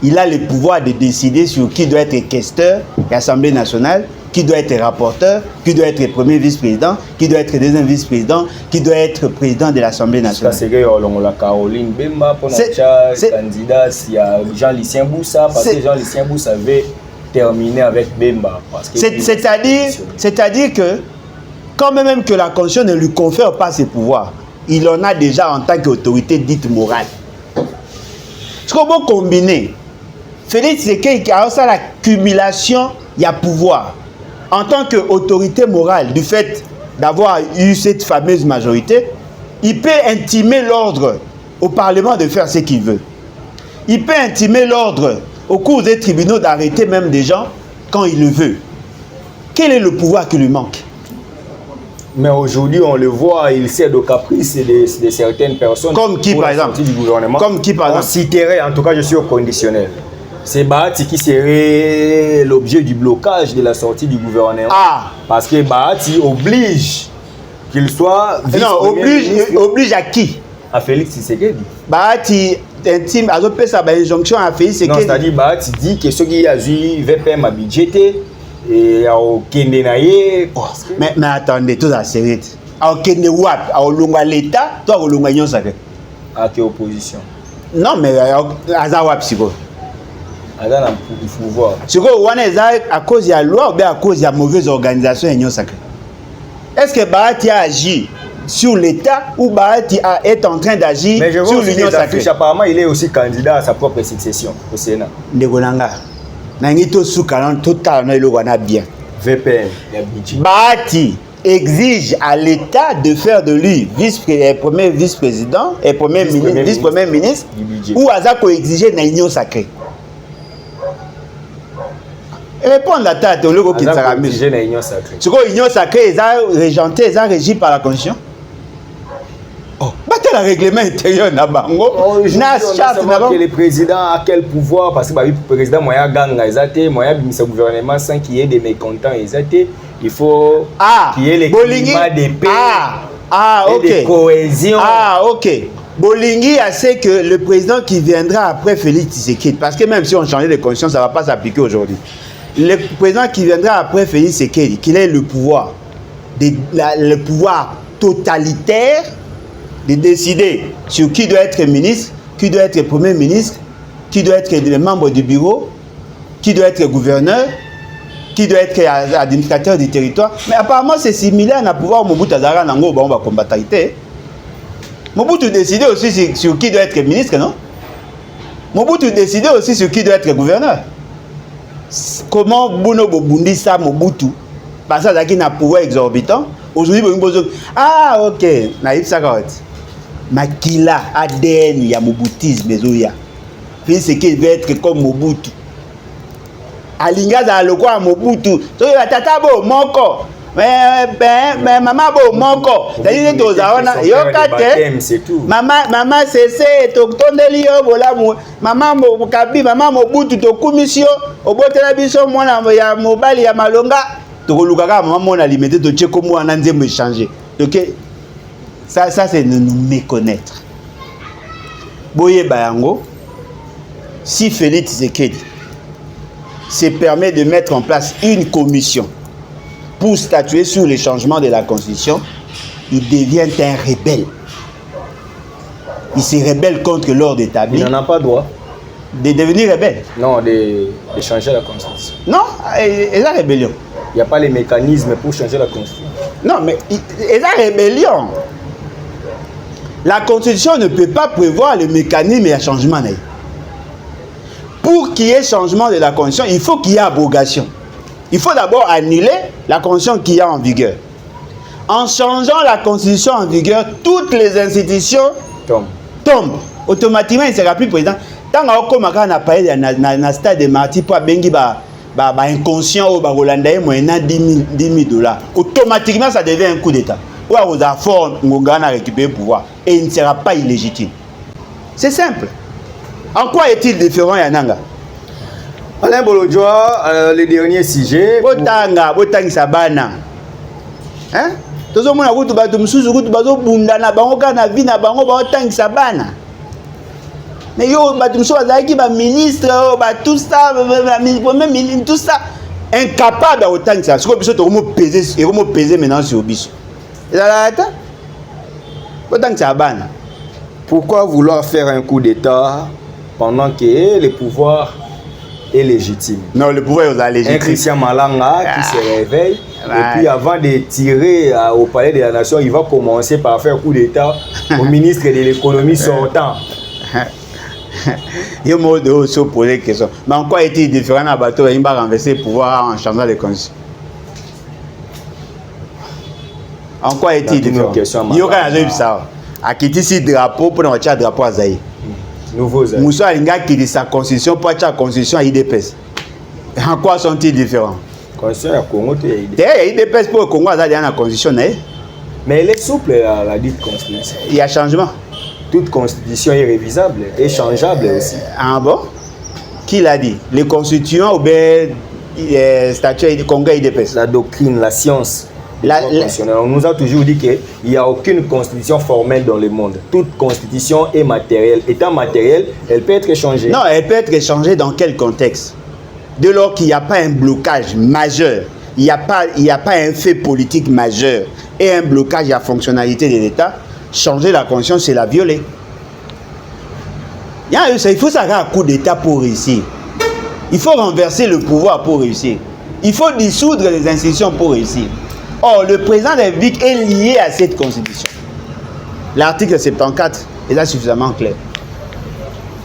Il a le pouvoir de décider sur qui doit être questeur de l'Assemblée nationale, qui doit être rapporteur, qui doit être premier vice-président, qui doit être deuxième vice-président, qui doit être président de l'Assemblée nationale. C'est que la Caroline Bemba pour notre candidat, il y a Jean-Lucien Boussa, parce que Jean-Lucien Boussa avait terminé avec Bemba. C'est-à-dire que, quand même que la Constitution ne lui confère pas ses pouvoirs, il en a déjà en tant qu'autorité dite morale. Ce qu'on peut combiner, Félix Tshisekedi a aussi la cumulation, il y a pouvoir. En tant qu'autorité morale, du fait d'avoir eu cette fameuse majorité, il peut intimer l'ordre au Parlement de faire ce qu'il veut. Il peut intimer l'ordre au cours des tribunaux d'arrêter même des gens quand il le veut. Quel est le pouvoir qui lui manque? Mais aujourd'hui, on le voit, il cède aux caprices de certaines personnes. Comme qui, par exemple? Du gouvernement. Comme qui, par exemple? On citerait, en tout cas, je suis au conditionnel. C'est Bahati qui serait l'objet du blocage de la sortie du gouvernement. Ah! Parce que Bahati oblige qu'il soit non, oblige à qui? À Félix Tshisekedi. Bahati intime, à peu ça, injonction à Félix Tshisekedi. Non, c'est-à-dire Bahati dit que ceux qui ont eu VPM à budgété, et au Kendenaye. Mais attendez, tout ça c'est au Kende Wap, au Lunga l'État, toi au Lunga Nyon Sacré. À quelle opposition? Non, mais à Wap, c'est quoi? À dans le pouvoir. C'est quoi, on est à cause de la loi ou bien à cause de la mauvaise organisation de Nyon Sacré? Est-ce que Bahati a agi sur l'État ou Bahati est en train d'agir sur l'Union Sacrée? Apparemment, il est aussi candidat à sa propre succession au Sénat. Ndegolanga. Nangito Soukalan total na wana bien. VPN, Bahati exige à l'État de faire de lui premier vice-président et vice-premier ministre ou Azako exiger na union sacrée. Répondre à ta théologue qui sera mis. Exiger na union sacrée. Tu vois union sacrée est régenté, est régi par la Constitution. Oh, battre le règlement intérieur na bango. Na charte na bango. Le président a quel pouvoir parce que le président moyen ganga ezate, moyen bimisa gouvernement sans qu'il y ait des mécontents ezate, il faut qu'il y ait les climat de paix. Et de cohésion. OK. Bolingi a sait que le président qui viendra après Félix Tshisekedi, parce que même si on changeait de constitution, ça ne va pas s'appliquer aujourd'hui. Le président qui viendra après Félix Tshisekedi, qu'il ait le pouvoir totalitaire de décider sur qui doit être ministre, qui doit être premier ministre, qui doit être membre du bureau, qui doit être gouverneur, qui doit être administrateur du territoire. Mais apparemment, c'est similaire à pouvoir Mobutu Azara Nango, on va combattre. Mobutu décidait aussi sur qui doit être ministre, non? Mobutu décidait aussi sur qui doit être gouverneur. Comment Bono Bobundi ça Mobutu, parce qu'il a un pouvoir exorbitant. Aujourd'hui, ok, naïf ça Makila ADN ya Mobutisme ezoya. Puis c'est qu'il veut être comme Mobutu. Alinga za loko a Mobutu. So ya tata bo moko. Mais maman bo moko. C'est-à-dire que ozaona yokate. Maman c'est to tondeli yo bolamu. Maman mo kabi maman Mobutu to kumisio obotela biso mwana ya mobali ya malonga. To kolukaka maman mona limité to tcheko mwana nzembo échanger. OK. Ça c'est de nous méconnaître. Boye Bayango, si Félix Tshisekedi se permet de mettre en place une commission pour statuer sur les changements de la Constitution, il devient un rebelle. Il se rebelle contre l'ordre établi. Il n'en a pas droit. De devenir rebelle? Non, de changer la Constitution. Non, et la rébellion. Il n'y a pas les mécanismes pour changer la Constitution. Non, mais et la rébellion. La Constitution ne peut pas prévoir le mécanisme et le changement. Pour qu'il y ait changement de la Constitution, il faut qu'il y ait abrogation. Il faut d'abord annuler la Constitution qui est en vigueur. En changeant la Constitution en vigueur, toutes les institutions tombent. Automatiquement, il ne sera plus président. Tant qu'on a parlé dans le stade de Marty pour bengi inconscient ou barolandaye moyennant $10,000, automatiquement ça devient un coup d'État. Ou à la forme, on a récupéré le pouvoir et il ne sera pas illégitime. C'est simple. En quoi est-il différent, Yananga? Alain Bolodjoa, le dernier sujet. Botanga sabana. Hein? Tout le monde a dit que nous avons bundana bango kana vina bango botanga sabana. Mais yo batumso azaki ba ministre ba tout ça, même tout ça. incapable à autant que ça. Ce que biso to peser maintenant sur biso. Et là là, autant que ça bana. Pourquoi vouloir faire un coup d'État pendant que le pouvoir est légitime? Non, le pouvoir est légitime. Un Christian Malanga qui se réveille, et puis avant de tirer au palais de la nation, il va commencer par faire un coup d'État au ministre de l'économie sortant. Il y a un mot de se poser la question. Mais en quoi est-il différent à bateau? Il va renverser le pouvoir en changeant les conditions. En quoi est-il différent? Il y aura un ça. À quitter ce drapeau pour nous tirer drapeau à Zaï. Nouveau Zaï. Moussa Alinga qui dit sa constitution pour la constitution à IDPS. En quoi sont-ils différents? Constitution à Congo, tu es IDPS pour le Congo, ça a la constitution. Mais elle est souple à la dite constitution. Il y a changement. Toute constitution est révisable et changeable aussi. Ah bon? Qui l'a dit? Les constituants ou bien statut du Congo IDPS? La doctrine, la science. On nous a toujours dit qu'il n'y a aucune constitution formelle dans le monde. Toute constitution est matérielle. Étant matérielle, elle peut être changée. Non, elle peut être changée dans quel contexte? Dès lors qu'il n'y a pas un blocage majeur, il n'y a pas un fait politique majeur et un blocage à la fonctionnalité de l'État, changer la constitution, c'est la violer. Il faut savoir un coup d'État pour réussir. Il faut renverser le pouvoir pour réussir. Il faut dissoudre les institutions pour réussir. Or, le président de la République est lié à cette constitution. L'article 74 est là suffisamment clair.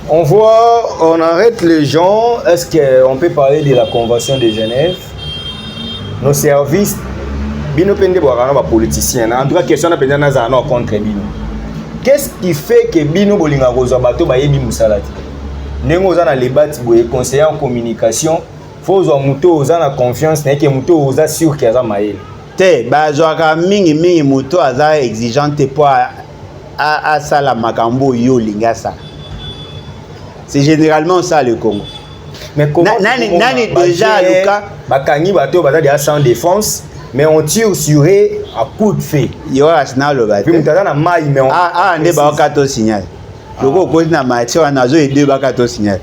On voit, on arrête les gens. Est-ce qu'on peut parler de la Convention de Genève? Nos services, bino pende boarana ba politiciens. En tout cas, question na pende na zano contre bino. Qu'est-ce qui fait que bino bolinga roza bato ba yebi musalati? Nengo za na lebati boye conseiller en communication, faut zo muto oza na confiance na ke muto oza sûr que aza maele. Te ba zoaka mingi muto aza exigeante pour à ça la makambo yo linga ça. C'est généralement ça le Congo. Mais comment nani déjà le cas bakangi bato baza déjà sans défense, mais on tire sur eux à coup de feu. Yo asna lo ba. Puis mutata na mai mais on nde ba kato signal. Loko ko na matio na zo e deux ba kato signal.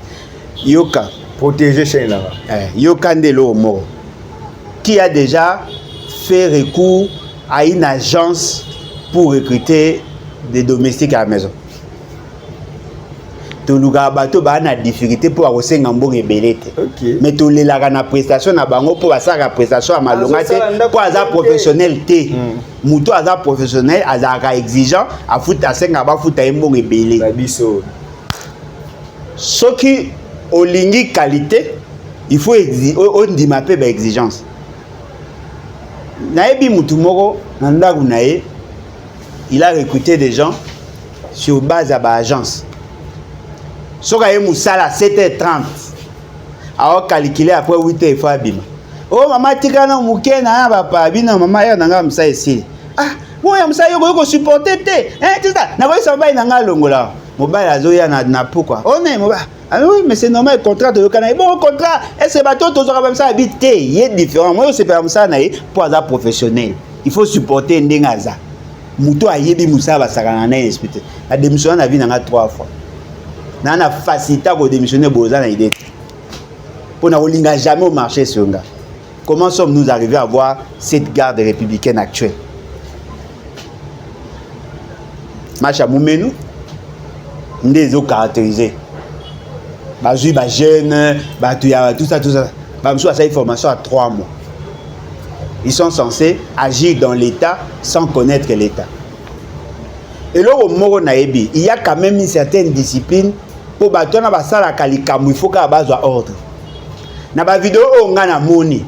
Yoka protéger chez là. Yoka ndelo mo qui a déjà fait recours à une agence pour recruter des domestiques à la maison. Toluga bato ba na difficulté pour akosenga mbongo ebelete. Mais to lelaka na prestation na bango pour basaka prestation à malonga te pour aza professionnel te. Muto aza professionnel azaka exigeant afuta senga ba futa mbongo ebele. Biso. Soki olingi qualité, il faut on ndima pe ba exigence. Naebi mutu moko na ndaku na ye, il a recruté des gens sur base à ba agence. Soka ye musala à 7h30. A calculer après 8h il faut abima. Oh maman tika na muke na papa bina maman ya nanga msa esi. Ah, bon ya msa yo ko supporter te. Tout ça. Na ko samba nanga longola. Mobile azoya na pourquoi? Oh non mobile. Ah oui, mais c'est normal contrat de kana. Bon contrat, est-ce que bateau to zoka ça habite, il est différent. Moi c'est pas ça na pour avoir professionnel. Il faut supporter ndengaza. Muto ayebi musa ba sakana na respecter. La démission na vie nanga 3 fois. Nana facilité pour démissionner Boza na idée. Pour na olinga jamais au marché sur nga. Comment sommes-nous arrivés à voir cette garde républicaine actuelle? Macha Moumenu ndé zo caractérisé. Ba jui ba jeune, ba tout ça. Ba msou a sa formation à 3 mois. Ils sont censés agir dans l'État sans connaître l'État. Et là au moro naebi, il y a quand même une certaine discipline. Pour bato na basala kalikamu il faut ka bazwa ordre na ba vidéo onga na moni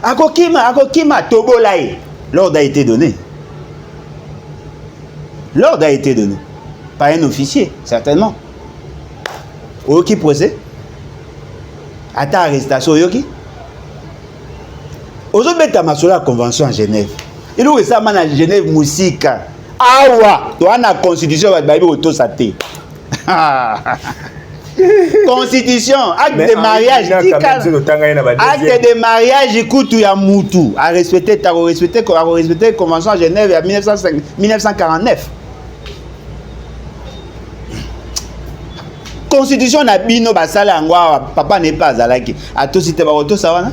akokima tobolaye. L'ordre a été donné par un officier certainement. Oyoki procès ata arrestation yoki ozo beta masola convention à Genève il ou ça man à Genève musika awa to ana constitution ba bibi auto saté. Constitution, acte de mariage, acte de mariage, écoute, il y a moutou à respecter, convention à Genève en 1949. Constitution na bino basala ngwa papa n'est pas alaki. A tout cité baroto ça va.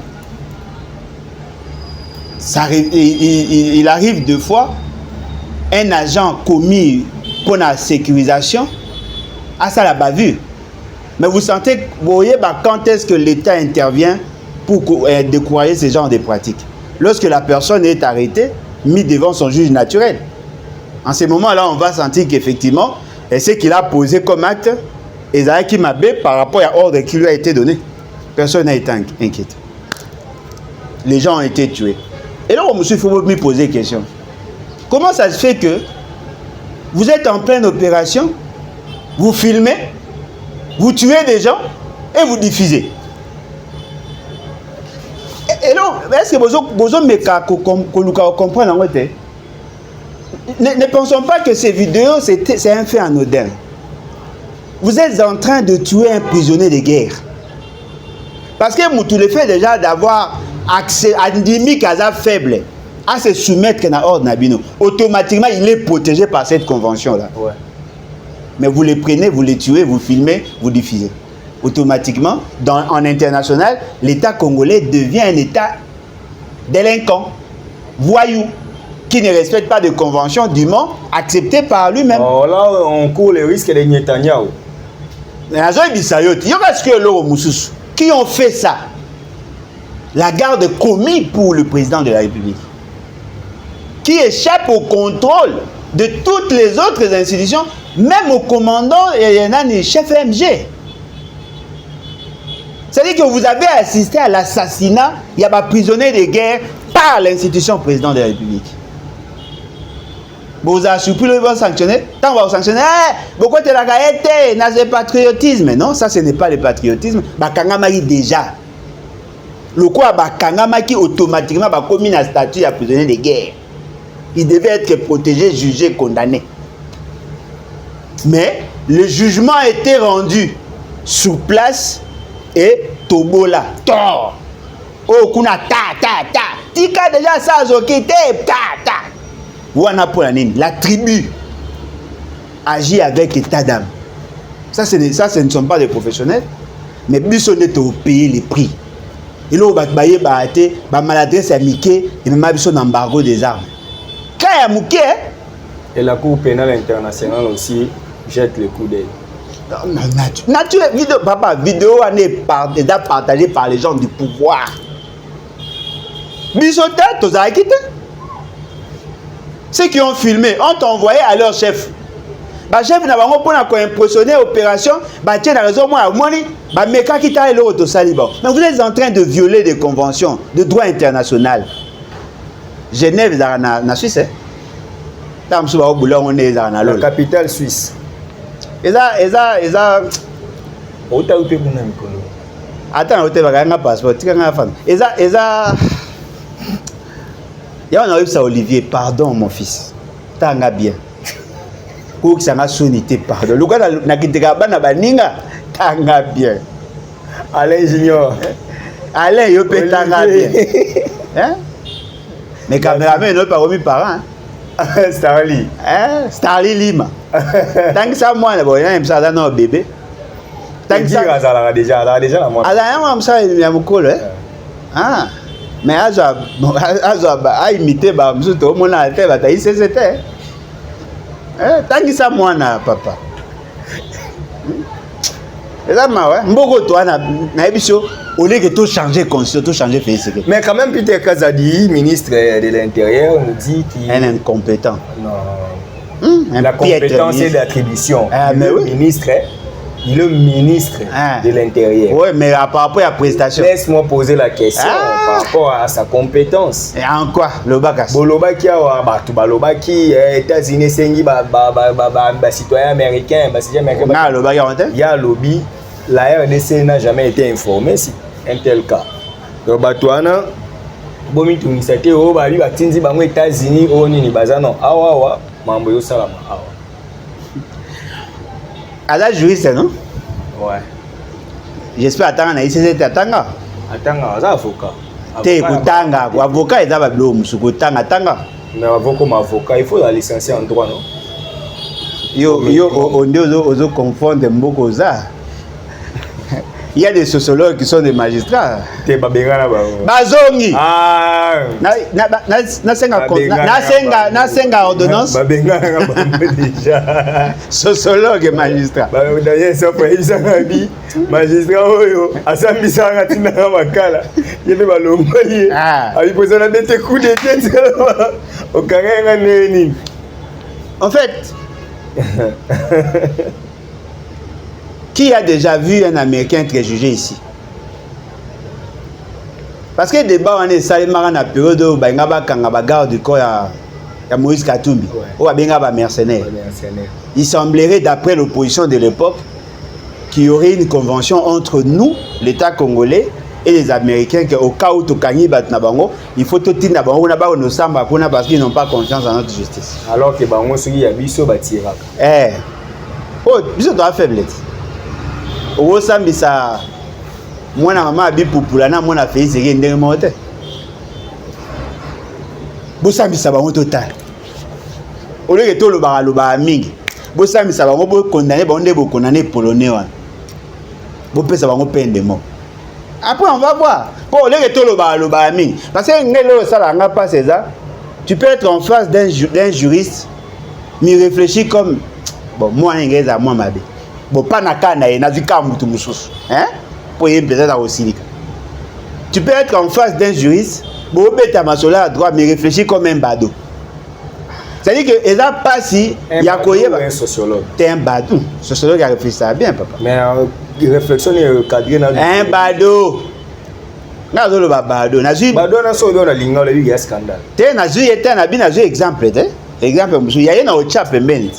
il arrive deux fois, un agent commis pour la sécurisation a ça la bavure. Mais vous sentez, vous voyez quand est-ce que l'État intervient pour décourager ce genre de pratiques. Lorsque la personne est arrêtée, mise devant son juge naturel. En ce moment-là, on va sentir qu'effectivement, ce qu'il a posé comme acte, Ezaki Mabé, par rapport à l'ordre qui lui a été donné, personne n'a été inquiété. Les gens ont été tués. Et là, monsieur, il faut me poser une question. Comment ça se fait que vous êtes en pleine opération, vous filmez, vous tuez des gens et vous diffusez? Et là, est-ce que vous comprenez? Ne pensons pas que ces vidéos, c'est un fait anodin. Vous êtes en train de tuer un prisonnier de guerre. Parce que vous le fait déjà d'avoir accès à une dynamique faible, à se soumettre à l'ordre Nabino. Automatiquement, il est protégé par cette convention-là. Ouais. Mais vous les prenez, vous les tuez, vous filmez, vous diffusez. Automatiquement, en international, l'État congolais devient un État délinquant, voyou, qui ne respecte pas de conventions dûment acceptées par lui-même. Oh là, on court le risque de Netanyahu. Qui ont fait ça? La garde commis pour le président de la République, qui échappe au contrôle de toutes les autres institutions, même au commandant et le chef MG. C'est-à-dire que vous avez assisté à l'assassinat, il y a des prisonniers de guerre par l'institution président de la République. Vous avez surpris le sanctionner. Tant que vous sanctionnez, pourquoi tu as été dans le patriotisme? Non, ça ce n'est pas le patriotisme. Bakangamaki déjà. Le quoi Bakangamaki automatiquement commis un statut de prisonnier de guerre. Il devait être protégé, jugé, condamné. Mais le jugement a été rendu sur place et Tobola. Tort. Oh, kuna ta. Tika déjà ça zokite ta. La tribu agit avec état d'âme. Ça, ce ne sont pas des professionnels, mais ils est au payer les prix. Et là, on va bailler, maladresse à Mickey et même un embargo des armes. Quand il y a Mickey, et la Cour pénale internationale aussi jette le coup d'œil. Naturel, vidéo est partagée par les gens du pouvoir. Bisoté, tu as quitté. Ceux qui ont filmé ont envoyé à leur chef. Le chef n'a pas impressionné l'opération, tiens la raison, mais vous êtes en train de violer des conventions de droit international. Genève est en Suisse. La capitale suisse. Attends, un passeport. Il y a un Olivier, pardon mon fils. Tanga bien. Pour que ça m'a sonité, pardon. Le gars n'a quitté Gabana Baninga. Tanga bien. Alain Junior. Alain, il peut tanga bien. Hein? Mais caméraman, il n'a pas remis parent. Starly. Hein? Starly Lima. Tant que ça, moi, il y a un ça dans nos bébés. Tant que ça, déjà la moi. Alors, il y a un col. Ah. Mais à imiter tout mon alter c'était tant que ça moi na papa et là mboko toi na biso au lieu que tout changer constitution tout changer pays. Mais quand même Peter Kazadi, ministre de l'Intérieur, nous dit qu'il est incompétent. Non. La compétence est d'attribution. Mais oui. Ministre il est ministre de l'Intérieur. Oui, mais par rapport à la prestation. Laisse-moi poser la question par rapport à sa compétence. Et en quoi le bac? Bolobaki balobaki États-Unis sengi citoyen américain, il y a lobby. La RDC n'a jamais été informée si un tel cas. Donc batouana bomi tunisate o bali batinzi bango États-Unis o nini bazano awa mambo yo salama awa. À la juriste, non? Ouais. J'espère attendre na ICC atanga. Atanga, ça avocat. T'es kutanga, avocat est là blo musuko tanga tanga. Mais avocat, il faut la licencier en droit, non? Yo on ozo confondre mboko za. Il y a des sociologues qui sont des magistrats. T'es pas bien là-bas. Bazongi. Ah. Na senga ordonnance. Déjà. Sociologue et magistrat. D'ailleurs, ça fait ça ngabi. Magistrat oyo, asambisa ngatina makala. Yebe balongoli. Abi posa na bete coup de tête. Au carré nini. En fait, qui a déjà vu un Américain être jugé ici? Parce que le débat on est salimara na période où bangaba kangaba garde du corps ya Moïse Katumbi, ou bangaba mercenaire. Il semblerait d'après l'opposition de l'époque qu'il y aurait une convention entre nous, l'État congolais, et les Américains qu'au cas où Tokani bat nabango, il faut tout tinda bango na ba no samba pona parce qu'ils n'ont pas confiance en notre justice. Alors que bango soki ya biso batira. Biso doit faiblesse. Au sambisa mwana mama abi pupula na mwana Félix Tshisekedi ndenge mote. Bo sambisa bango total. Au lieu que tout le ba mingi. Bo sambisa bango bo condamner bango nde bo condamner polonais wana. Bo pesa bango peine de mort. Après, on va voir. Pour les retours parce que tu peux être en face d'un juriste, mais réfléchir comme bon, moi, bon, pas hein? Pour y aussi. Tu peux être en face d'un juriste, bon, à droite, mais réfléchir comme un bado. C'est-à-dire que ils n'ont pas si il y a un sociologue. Tu es un badou. Sociologue a réfléchi ça bien, papa. Mais réflexion est cadrée dans un badou. Nazo le bado. Nazu bado na so do na linga le biga scandale. Te nazu yete na bi nazu exemple te. Exemple musu ya yena o chape mbeni.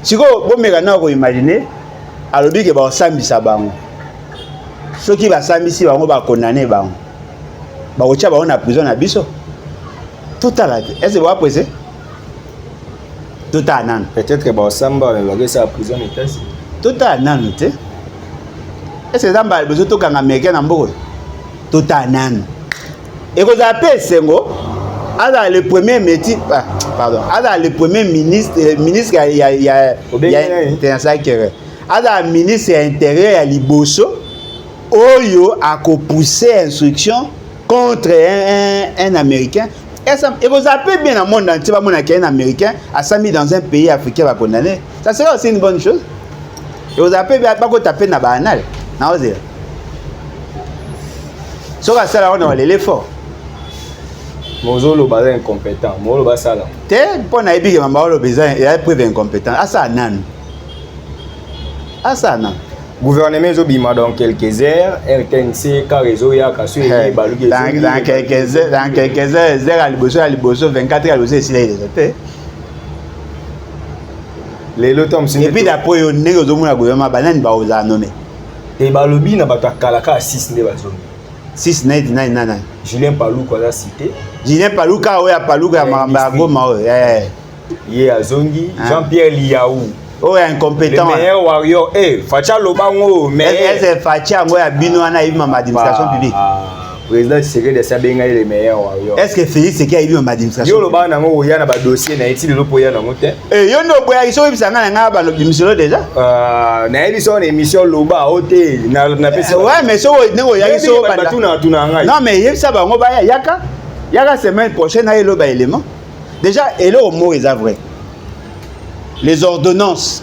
Siko bomeka na ko imaginer alobi ke ba sambisa bango. Soki ba sambisi bango ba condamner bango. Ba ko cha ba na prison na biso. Total. Est-ce que vous appréciez? Total nan. Peut-être que ba samba ba ça prison état. Total nan te. Est-ce que Zamba a besoin de faire américain en Bogo? Total nan. Et vous appelez Sengo, le premier métier, pardon, le premier ministre, ministre il y a ministre intérieur à Liboso, Oyo a poussé instruction contre un Américain. Et vous appelez bien le monde entier, un Américain a s'mis dans un pays africain va condamner. Ça serait aussi une bonne chose. Et vous appelez bien pas qu'on tape dans banal. Non, c'est ça. Ça là on a l'effort. Mozolo bazin incompétent. Mozolo basala. Te pour na ebi que mama lo bezin et a preuve incompétent. Asa nan. Asa nan. Gouvernement zo bima dans quelques heures, RTNC ka réseau ya ka sur les balugi. Dans quelques heures, zéro à liboso 24 heures aussi ici là il était. Les lotom et puis d'après on est au monde gouvernement banane ba oza nommer. Et balobi na bato kalaka 6 ne bazo. 6 9. Julien Palou quoi la cité. Julien Palou ka oya Palou ya mamba goma Ye azongi Jean-Pierre Liaou. Oh incompétent. Le meilleur warrior Facha Lobango mais est Facha ngo ya bino ana ibi mamba administration publique. Président Tshisekedi de Sabenga le meilleur warrior. Est-ce que Félix Tshisekedi ibi mamba administration? Yo loba nango oya na ba dossier na etili lo poya na mote. Yo no boya iso ibisanga nga ba bimisolo déjà. Na émission émission loba hoté na pesa. Ouais mais so ngo ya iso ba tuna ngai. Non mais yebisa bango ba yaka semaine prochaine na elo ba élément. Déjà elo au mot est vrai. Les ordonnances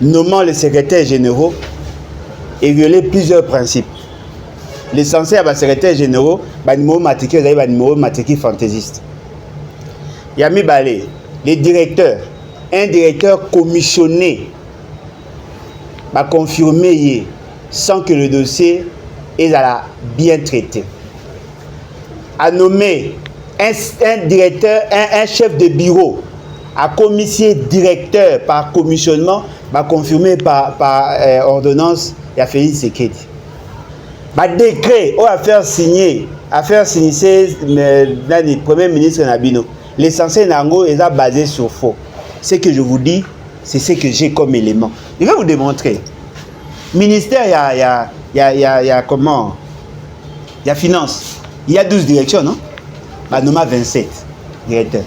nommant les secrétaires généraux et violer plusieurs principes. L'essentiel à secrétaire généraux, numéro matricule, numéro matricule fantaisiste. Yami Balé, les directeurs, un directeur commissionné va confirmer sans que le dossier est bien traité. A nommer un directeur, un chef de bureau, à commissaire directeur par commissionnement, va confirmer par ordonnance, il a fait une séquette. Bah décret ou à faire signer le premier ministre Nabino. L'essentiel Nango est basé sur faux. Ce que je vous dis, c'est ce que j'ai comme élément. Je vais vous démontrer. Ministère, il y a comment? Il y a finance. Il y a 12 directions, non? Bah nommé 27 directeurs.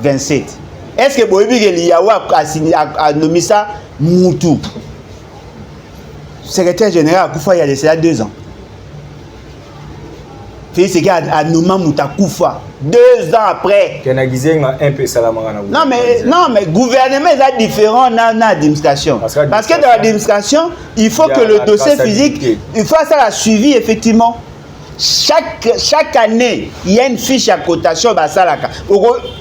27. Est-ce que Boyebi Liawa a nommé ça Moutou. Secrétaire général Koufa, il y a laissé là 2 ans. Félix Tshisekedi a nommé Mouta Koufa 2 ans après. Non mais gouvernement est différent dans l'administration. Parce que dans l'administration, il faut que le dossier physique, il faut ça la suivi effectivement. Chaque année, il y a une fiche à cotation.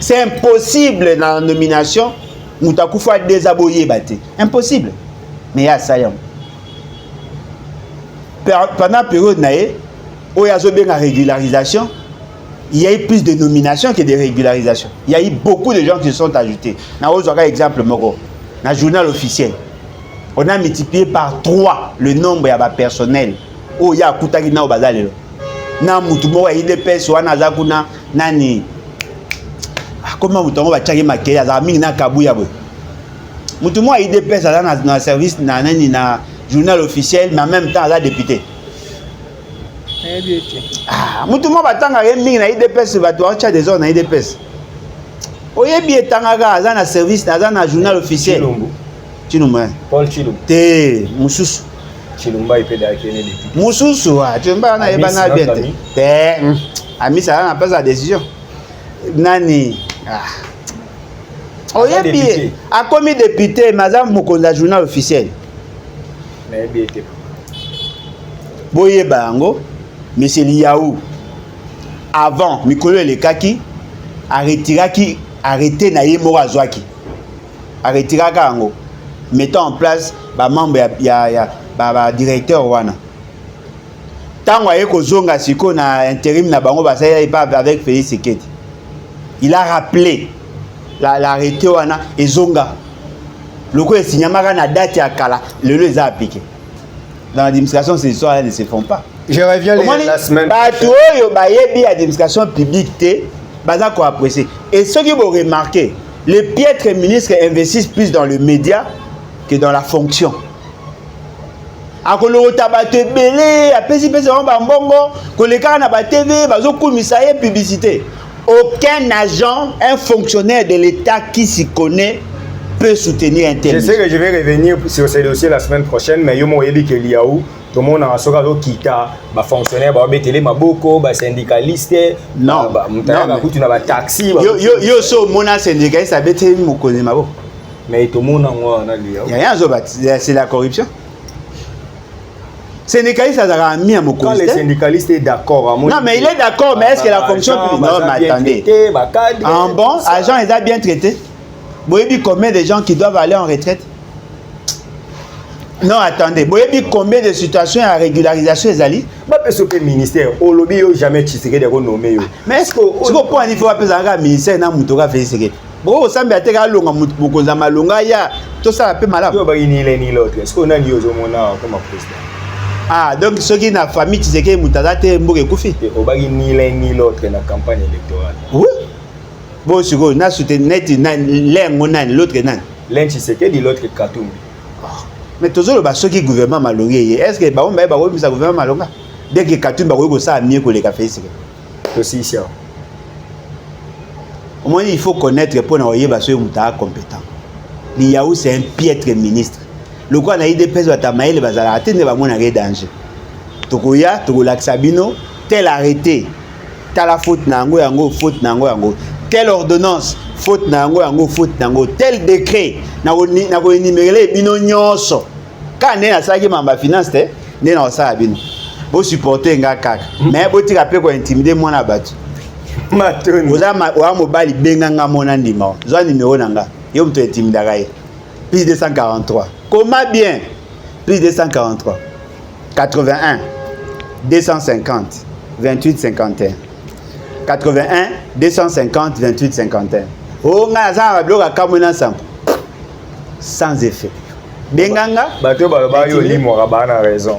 C'est impossible dans la nomination. Mouta Koufa désabouillé. Impossible. Mais il y a ça. Pendant la période, où il y a une régularisation, il y a eu plus de nominations que de régularisations. Il y a eu beaucoup de gens qui se sont ajoutés. Dans un exemple, dans le journal officiel, on a multiplié par 3 le nombre de personnel. Où il y a Koutaki na Obazalelo. Na Moutumo, il y a des personnes qui ont nani. Comment Moutumo va tchaki makeli, azami na Kabouya. Moutumo, il y a des personnes dans le service, dans le journal officiel, mais en même temps, il y a député. Moutumo batanga mingi na IDPS batwa cha des zones na IDPS. Oyebi etanga aza na service na journal officiel. Chilumba. Paul Chilumba. Te mususu. Chilumba ipeda kene député. Mususu Chilumba na ebana bien te. Ami ça na pas la décision. Nani Oyebi a commis député madame Mokonza journal officiel. Mais bien. Boyeba ngo Monsieur Liaou, avant, Mikolo Lekaki, arrêté Naye Morazouaki. Arrêté Kango. Mettant en place, membre, il y a directeur Wana. Tant que Zonga Siko na intérim na bango avec Félix Tshisekedi. Il a rappelé l'arrêté Wana et Zonga. Le coup est signé na date ya kala, le les a appliqué. Dans l'administration, ces histoires ne se font pas. Je reviens la semaine prochaine. Il y a l'administration publique, et ceux qui vont remarquer, les piètres ministres investissent plus dans le média que dans la fonction. Aucun agent, un fonctionnaire de l'État qui s'y connaît peut soutenir un tel. Je sais que je vais revenir sur ces dossiers la semaine prochaine, mais yo moyebi ke liaou tout le monde a soka zo kita ba fonctionnaire ba betele maboko ba syndicaliste non mutaka kutu na ba taxi yo so mona syndicaliste a betele mokonzi maboko mais tout le monde en na liaou y a rien zo ba c'est la corruption. Syndicaliste a mis à mokonzi. Quand le syndicaliste est d'accord non mais il est d'accord mais est-ce que la fonction publique non mais attendez en bon agent ils a bien traité. Vous voyez combien de gens qui doivent aller en retraite? Non, attendez. Vous voyez combien de situations à régularisation les alliés? Parce que le ministère, au lobby, jamais Tshisekedi est renommé. Mais est-ce que vous pouvez dire que le ministère n'a pas fait Tshisekedi? Bon, ça me dit que Mokonza Malonga, il y a tout ça un peu malade. Ni l'un ni l'autre. Est-ce qu'on a dit aux hommes comme président? Ah, donc ceux qui n'ont famille Tshisekedi, Moutazate, Mbouke Koufi. On va dire ni l'un ni l'autre dans la campagne électorale. Oui. Bon, si vous avez soutenu l'autre, l'un Tshisekedi, l'autre Katumbi. Mais toujours ceux qui gouvernement maloré, est-ce que le gouvernement malonga dès que Katumbi va ça mieux que les cafés ici? Aussi ça. Au moins il faut connaître pour envoyer ceux qui sont compétents. Liaou c'est un piètre ministre. Le quoi na idée pèse ta maïle bazala atteindre ba mon danger. Tokoya tokolak sabino tel arrêté. Tala faute nango yango faute nango yango. Telle ordonnance, faute nango, faute nango, tel décret, nango énumérer bino nyonso. Quand on a ça qui m'a finance, on a ça bino. Pour supporter nga kaka. Mais pour tirer après quoi intimider moi na batu. Matoni. Vous avez mobile benga nga mona ndima. Zo numéro nanga. Yo mto intimider gaye. Plus 243. Comment bien? Plus 243. 81 250 28 51. 81 250 28 51. Oh, nga bloc à Kamona sans effet. Benganga bato baloba yo limo rabana raison.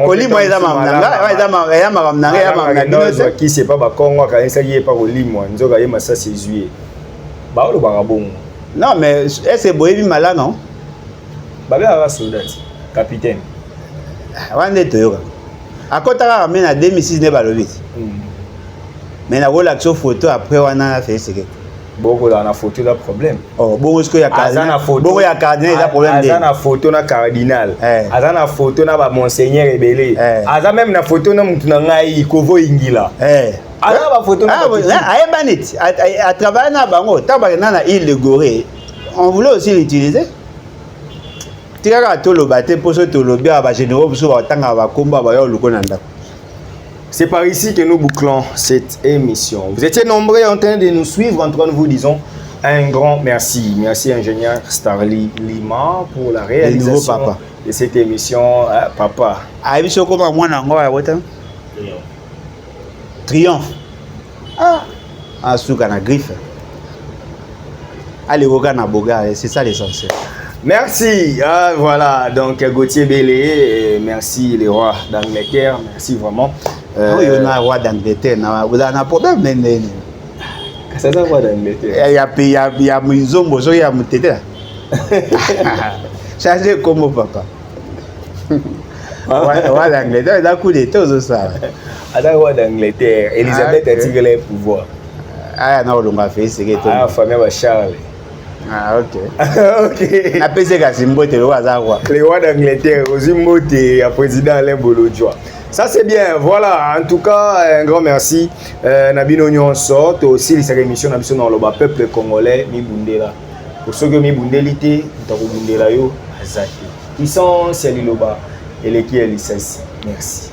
Kolimo eza mamnanga ya qui c'est pas ba Congo ka esa yé pas kolimo nzoka yé masa séjuillet. Ba lo ba bon. Non mais est-ce boyebi malanga non? Ba ba soldat capitaine. Wande toyoka. Akotaka ramena 2006 ne balobi. Mais la relation photo après on a fait ce que Beaucoup dans la photo d'un problème. Oh, bon, est-ce qu'il y a cardinal? Bon, il y a cardinal, il y a problème. Azan a photo na cardinal. Azan a photo na ba monseigneur rebellé. Azan même na photo na mutu na ngai Kovo Ingila. Azan ba photo na. Ah, banit. À travers na bango, tabaka na île de Gorée. On voulait aussi l'utiliser. Tika to lo baté pour ce to lo bien ba généraux pour so tanga ba komba ba yo luko nanda. C'est par ici que nous bouclons cette émission. Vous étiez nombreux en train de nous suivre. En tout cas, nous vous disons un grand merci. Merci, ingénieur Starly Lima, pour la réalisation de cette émission. Papa. Triomphe. Ah, souka na griffe. Allez, na boga, c'est ça l'essentiel. Merci. Voilà, donc Gauthier Bélé, merci les rois d'Angleterre. Merci vraiment. Oui, on a un roi d'Angleterre. Vous avez un problème, mais. C'est ça, roi d'Angleterre. Il y a Mizombo, il y a Moutete. Changez comme papa. Roi d'Angleterre, il a coup d'état aux ça. Alors, roi d'Angleterre, Elisabeth a tiré le pouvoir. Ah, non, on a fait c'est que. Ah, famille Charles. Ah, ok. Ok. Après, c'est le roi d'Angleterre, aussi le président Alain Bolodjoa. Ça c'est bien, voilà, en tout cas, un grand merci. Nabino Nyonso, aussi les émissions dans le peuple congolais, Mibundela. Pour ceux qui Mibundelité, Mibundela yo, Azaki. Ils sont Liloba et les qui est merci.